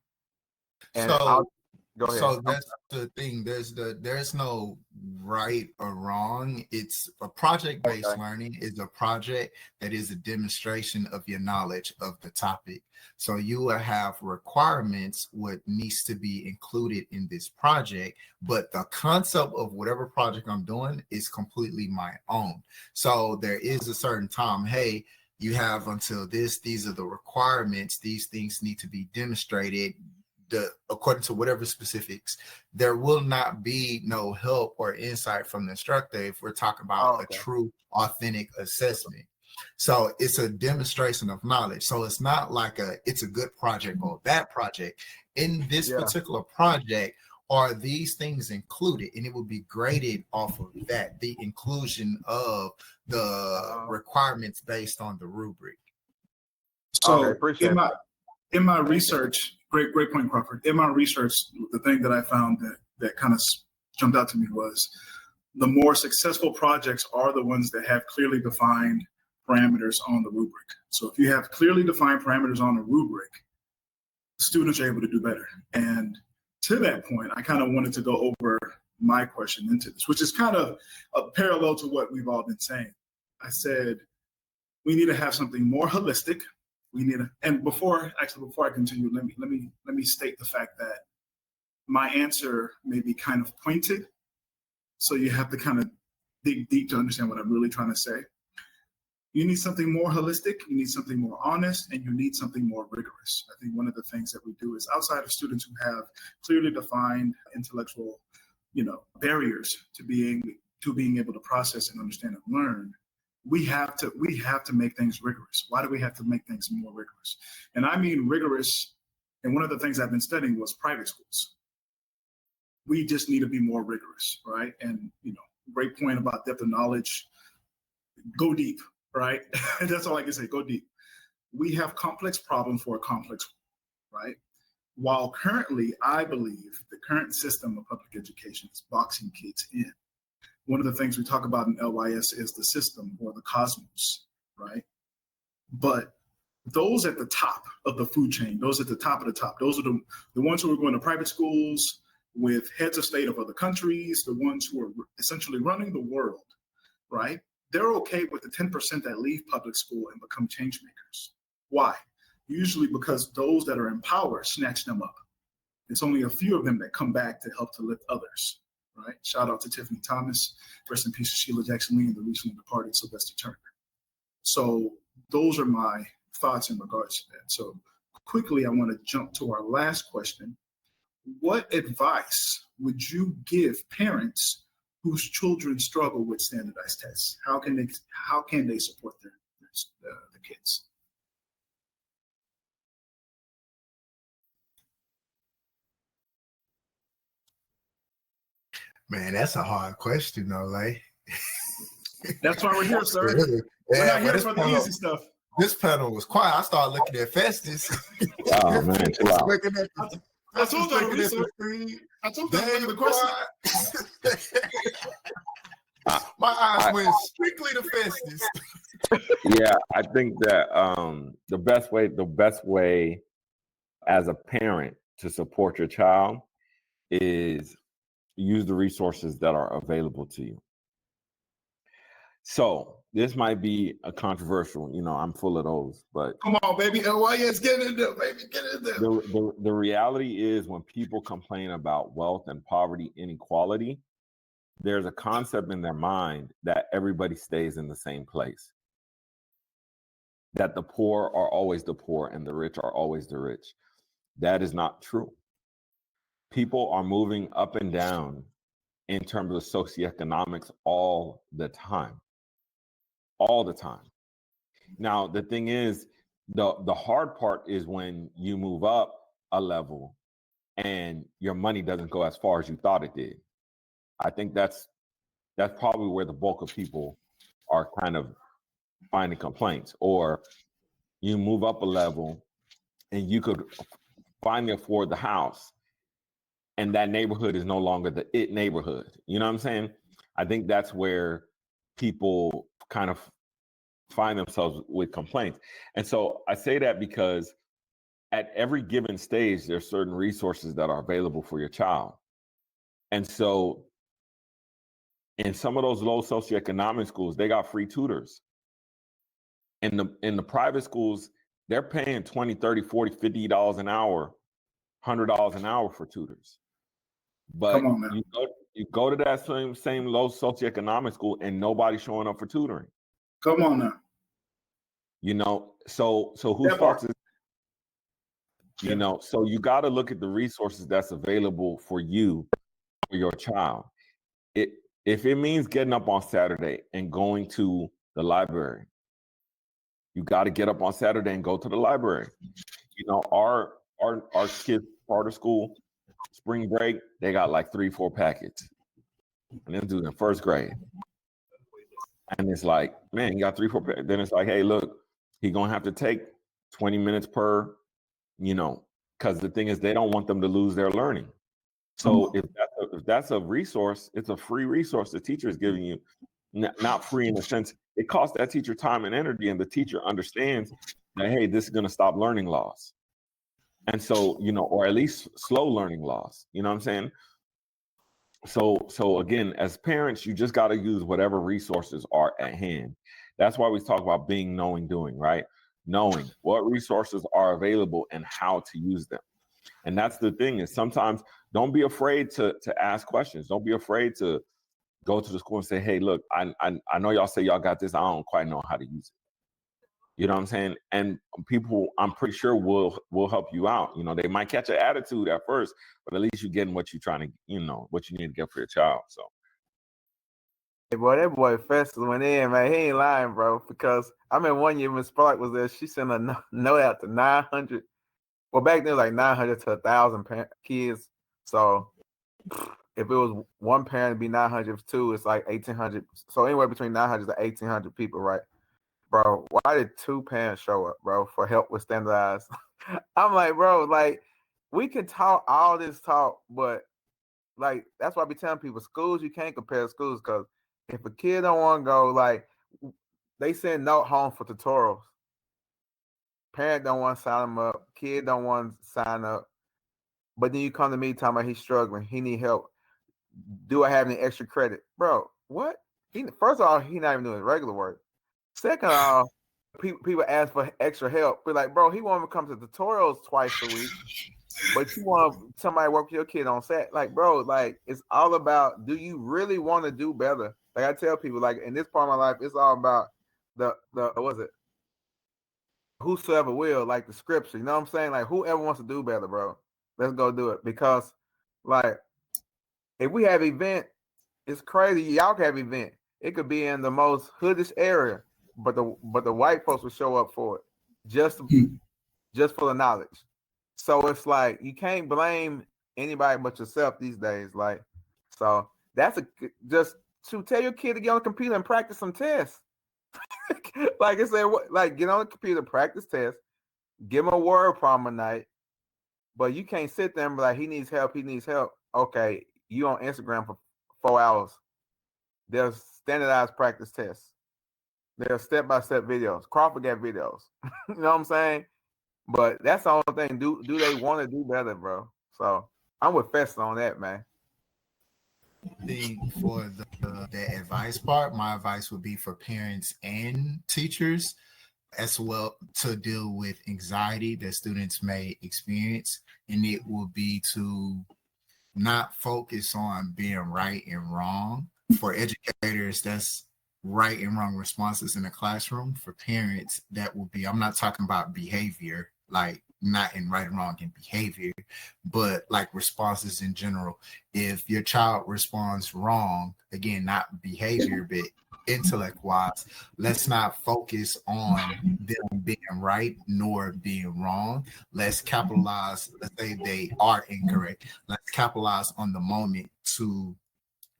And go ahead. So that's the thing. There's no right or wrong. It's a project-based learning is a project that is a demonstration of your knowledge of the topic. So you will have requirements what needs to be included in this project, but the concept of whatever project I'm doing is completely my own. So there is a certain time, hey, you have until these are the requirements, these things need to be demonstrated. According to whatever specifics, there will not be no help or insight from the instructor if we're talking about a true, authentic assessment. So it's a demonstration of knowledge. So it's not like it's a good project or bad project. In this particular project, are these things included? And it will be graded off of that, the inclusion of the requirements based on the rubric. So in my research, great point, Crawford. In my research, the thing that I found that kind of jumped out to me was the more successful projects are the ones that have clearly defined parameters on the rubric. So if you have clearly defined parameters on the rubric, students are able to do better. And to that point, I kind of wanted to go over my question into this, which is kind of a parallel to what we've all been saying. I said, we need to have something more holistic. We need and before I continue, let me state the fact that my answer may be kind of pointed, so you have to kind of dig deep to understand what I'm really trying to say. You need something more holistic, you need something more honest, and you need something more rigorous. I think one of the things that we do is, outside of students who have clearly defined intellectual, barriers to being able to process and understand and learn, we have to make things rigorous. Why do we have to make things more rigorous? And I mean rigorous, and one of the things I've been studying was private schools. We just need to be more rigorous, right? And great point about depth of knowledge. Go deep, right? That's all I can say, go deep. We have complex problems for a complex, right? While currently, I believe the current system of public education is boxing kids in. One of the things we talk about in LYS is the system or the cosmos, right? But those at the top of the food chain, those at the top of the top, those are the ones who are going to private schools with heads of state of other countries, the ones who are essentially running the world, right? They're okay with the 10% that leave public school and become change makers. Why? Usually because those that are in power snatch them up. It's only a few of them that come back to help to lift others. Right. Shout out to Tiffany Thomas, rest in peace to Sheila Jackson Lee, and the recently departed Sylvester Turner. So those are my thoughts in regards to that. So quickly, I want to jump to our last question. What advice would you give parents whose children struggle with standardized tests? How can they support the kids? Man, that's a hard question, though, like. That's why we're here, sir. We're not here for the easy stuff. This panel was quiet. I started looking at Festus. Oh man, chill out. I told you to look at the question. My eyes went strictly to Festus. Yeah, I think that the best way as a parent to support your child is, use the resources that are available to you. So this might be a controversial, I'm full of those, but come on, baby. LYS, get in there, baby. Get in there. The reality is when people complain about wealth and poverty inequality, there's a concept in their mind that everybody stays in the same place. That the poor are always the poor and the rich are always the rich. That is not true. People are moving up and down in terms of socioeconomics all the time. All the time. Now, the thing is, the hard part is when you move up a level and your money doesn't go as far as you thought it did. I think that's probably where the bulk of people are kind of finding complaints. Or you move up a level and you could finally afford the house, and that neighborhood is no longer the it neighborhood. You know what I'm saying? I think that's where people kind of find themselves with complaints. And so I say that because at every given stage, there's certain resources that are available for your child. And so in some of those low socioeconomic schools, they got free tutors. In the private schools, they're paying $20, $30, $40, $50 an hour, $100 an hour for tutors. But you go to that same low socioeconomic school and nobody's showing up for tutoring. Come on now. So whose fault is, so you got to look at the resources that's available for you, for your child. If it means getting up on Saturday and going to the library, you got to get up on Saturday and go to the library. Our kids' charter school, spring break, they got like 3-4 packets. And them dudes in first grade. And it's like, man, you got 3-4 packets. Then it's like, hey, look, he's going to have to take 20 minutes per, because the thing is, they don't want them to lose their learning. So if that's a resource, it's a free resource the teacher is giving you. Not free in the sense, it costs that teacher time and energy, and the teacher understands that, hey, this is going to stop learning loss. And so, or at least slow learning loss, you know what I'm saying? So again, as parents, you just got to use whatever resources are at hand. That's why we talk about being, knowing, doing, right? Knowing what resources are available and how to use them. And that's the thing, is sometimes don't be afraid to ask questions. Don't be afraid to go to the school and say, hey, look, I know y'all say y'all got this. I don't quite know how to use it. You know what I'm saying? And people, I'm pretty sure will help you out. They might catch an attitude at first, but at least you're getting what you're trying to, what you need to get for your child. So. Hey, boy, that boy Festus went in, man. He ain't lying, bro. Because I remember one year when Spark was there, she sent a note out to 900. Well, back then it was like 900 to 1,000 kids. So if it was one parent, it'd be 900. If it was two, it's like 1,800. So anywhere between 900 to 1,800 people, right? Bro, why did 2 parents show up, bro, for help with standardized? I'm like, bro, like, we can talk all this talk, but like, that's why I be telling people, schools, you can't compare schools, because if a kid don't want to go, like, they send note home for tutorials. Parent don't want to sign them up. Kid don't want to sign up. But then you come to me talking about he's struggling. He need help. Do I have any extra credit? Bro, what? First of all, he not even doing regular work. Second of all, people ask for extra help. But like, bro, he want to come to tutorials twice a week, but you want somebody to work with your kid on set. Like, bro, like, it's all about, do you really want to do better? Like I tell people, like, in this part of my life, it's all about the what's it? Whosoever will, like the scripture. You know what I'm saying? Like, whoever wants to do better, bro, let's go do it. Because, like, if we have event, it's crazy. Y'all can have event. It could be in the most hoodish area, but the white folks will show up for it, just for the knowledge. So it's like, you can't blame anybody but yourself these days. Like, so that's just to tell your kid to get on the computer and practice some tests. Like I said, like, get on the computer, practice tests, give him a word problem a night. But you can't sit there and be like, he needs help. Okay, you on Instagram for 4 hours. There's standardized practice tests. There's step-by-step videos. Crawford got videos. You know what I'm saying? But that's the only thing. Do they want to do better, bro? So I'm with Festus on that, man. think for the advice part, my advice would be for parents and teachers as well to deal with anxiety that students may experience. And it will be to not focus on being right and wrong. For educators, that's right and wrong responses in the classroom. For parents, that will be, I'm not talking about behavior, like not in right and wrong in behavior, but like responses in general. If your child responds wrong, again, not behavior, but intellect wise, let's not focus on them being right nor being wrong. Let's capitalize, let's say they are incorrect. Let's capitalize on the moment to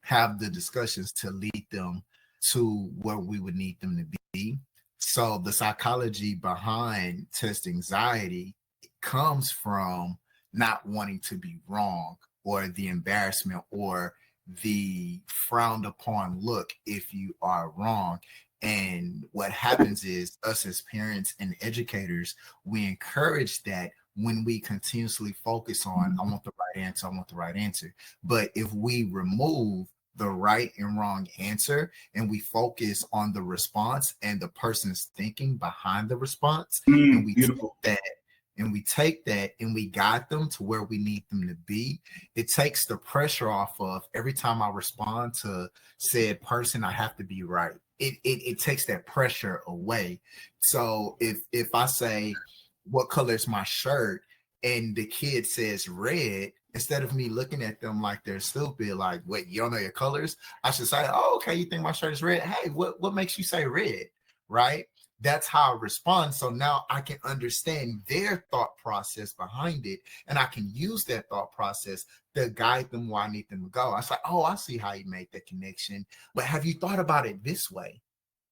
have the discussions to lead them to where we would need them to be. So the psychology behind test anxiety comes from not wanting to be wrong, or the embarrassment or the frowned upon look if you are wrong. And what happens is, us as parents and educators, we encourage that when we continuously focus on, I want the right answer, I want the right answer. But if we remove the right and wrong answer and we focus on the response and the person's thinking behind the response, and we beautiful. take that and we guide them to where we need them to be, it takes the pressure off of every time I respond to said person, I have to be right. It takes that pressure away. So if I say, what color is my shirt? And the kid says red, instead of me looking at them like they're stupid, like, wait, you don't know your colors? I should say, oh, okay, you think my shirt is red? Hey, what makes you say red? Right? That's how I respond. So now I can understand their thought process behind it, and I can use that thought process to guide them where I need them to go. I was like, oh, I see how you make that connection, but have you thought about it this way?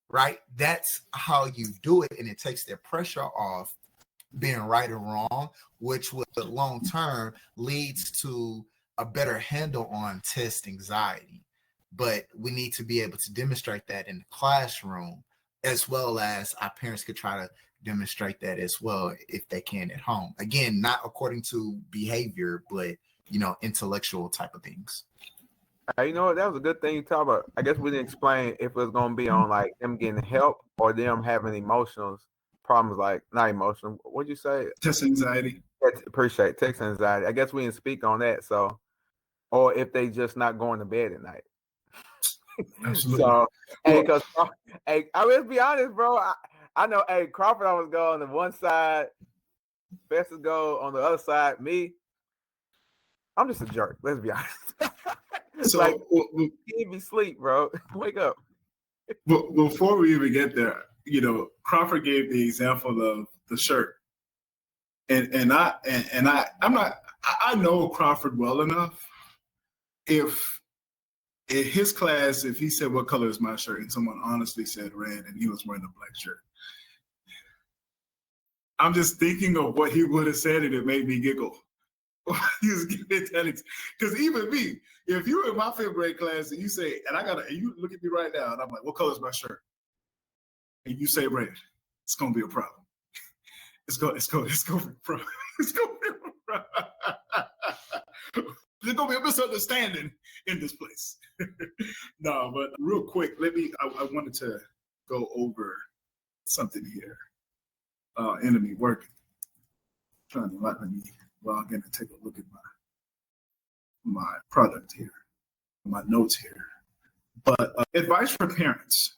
Right? That's how you do it, and it takes their pressure off being right or wrong, which would long term leads to a better handle on test anxiety. But we need to be able to demonstrate that in the classroom, as well as our parents could try to demonstrate that as well if they can at home. Again, not according to behavior, but intellectual type of things. You know what? That was a good thing you talked about. I guess we didn't explain if it was going to be on like them getting help or them having emotional problems, like not emotional. What'd you say? Test anxiety. Appreciate text anxiety. I guess we didn't speak on that. So, or if they just not going to bed at night. Absolutely. So, because I will be honest, bro. I know. Hey, Crawford always go on the one side, Festus go on the other side. Me, I'm just a jerk. Let's be honest. So like, give me sleep, bro. Wake up. But before we even get there, Crawford gave the example of the shirt, and I know Crawford well enough. If in his class, if he said, "What color is my shirt?" and someone honestly said red, and he was wearing a black shirt, I'm just thinking of what he would have said, and it made me giggle. He was giving it because even me, if you were in my fifth grade class and you say, and you look at me right now, and I'm like, "What color is my shirt?" and you say red, it's gonna be a problem. It's gonna be a problem. It's gonna be a problem. There's gonna be a misunderstanding in this place. No, but real quick, I wanted to go over something here. Enemy working. Trying to let me log in and take a look at my product here, my notes here. But advice for parents.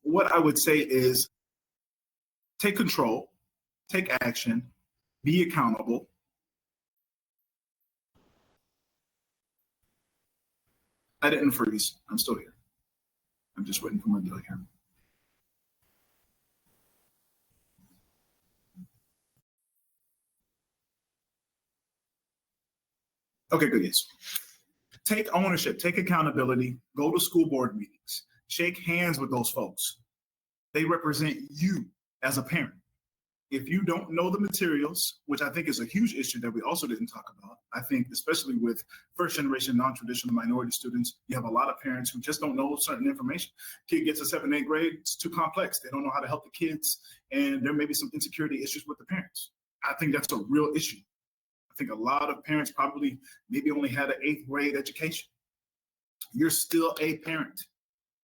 What I would say is take control, take action, be accountable. I didn't freeze. I'm still here. I'm just waiting for my bill here. Okay, good. Yes. Take ownership, take accountability, go to school board meetings, shake hands with those folks. They represent you as a parent. If you don't know the materials, which I think is a huge issue that we also didn't talk about, I think especially with first generation non-traditional minority students, you have a lot of parents who just don't know certain information. Kid gets a 7th, 8th grade, it's too complex. They don't know how to help the kids, and there may be some insecurity issues with the parents. I think that's a real issue. I think a lot of parents probably maybe only had an 8th grade education. You're still a parent,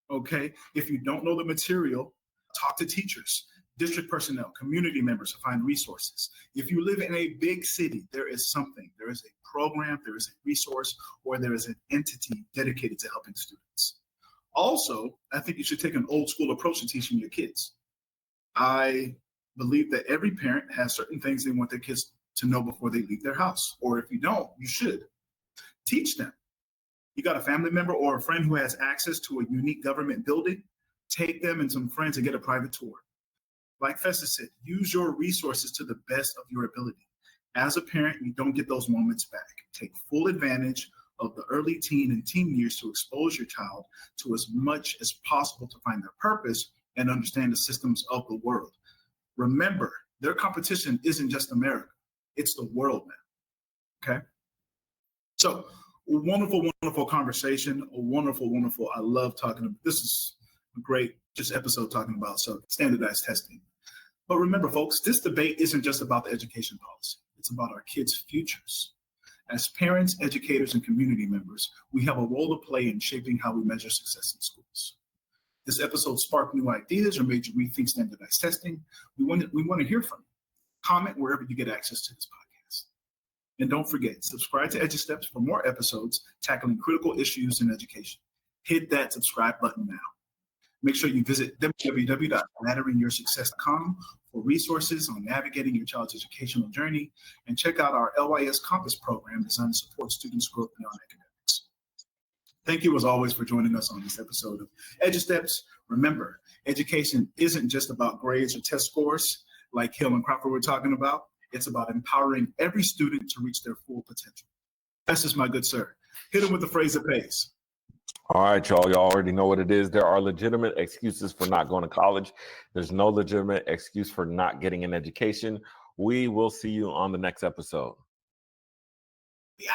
okay? If you don't know the material, talk to teachers, district personnel, community members to find resources. If you live in a big city, there is something. There is a program, there is a resource, or there is an entity dedicated to helping students. Also, I think you should take an old school approach to teaching your kids. I believe that every parent has certain things they want their kids to know before they leave their house. Or if you don't, you should teach them. You got a family member or a friend who has access to a unique government building, take them and some friends and get a private tour. Like Festus said, use your resources to the best of your ability. As a parent, you don't get those moments back. Take full advantage of the early teen and teen years to expose your child to as much as possible to find their purpose and understand the systems of the world. Remember, their competition isn't just America, it's the world now, okay? So, wonderful conversation, wonderful. I love talking about, this is a great just episode talking about standardized testing. But remember, folks, this debate isn't just about the education policy. It's about our kids' futures. As parents, educators, and community members, we have a role to play in shaping how we measure success in schools. This episode sparked new ideas or made you rethink standardized testing. We want to hear from you. Comment wherever you get access to this podcast. And don't forget, subscribe to EduSteps for more episodes tackling critical issues in education. Hit that subscribe button now. Make sure you visit www.ladderinyoursuccess.com for resources on navigating your child's educational journey, and check out our LYS Compass program designed to support students' growth beyond academics. Thank you, as always, for joining us on this episode of EduSteps. Remember, education isn't just about grades or test scores like Hill and Crawford were talking about. It's about empowering every student to reach their full potential. That's just my good sir. Hit him with the phrase that pays. All right, y'all. Y'all already know what it is. There are legitimate excuses for not going to college. There's no legitimate excuse for not getting an education. We will see you on the next episode. Yeah.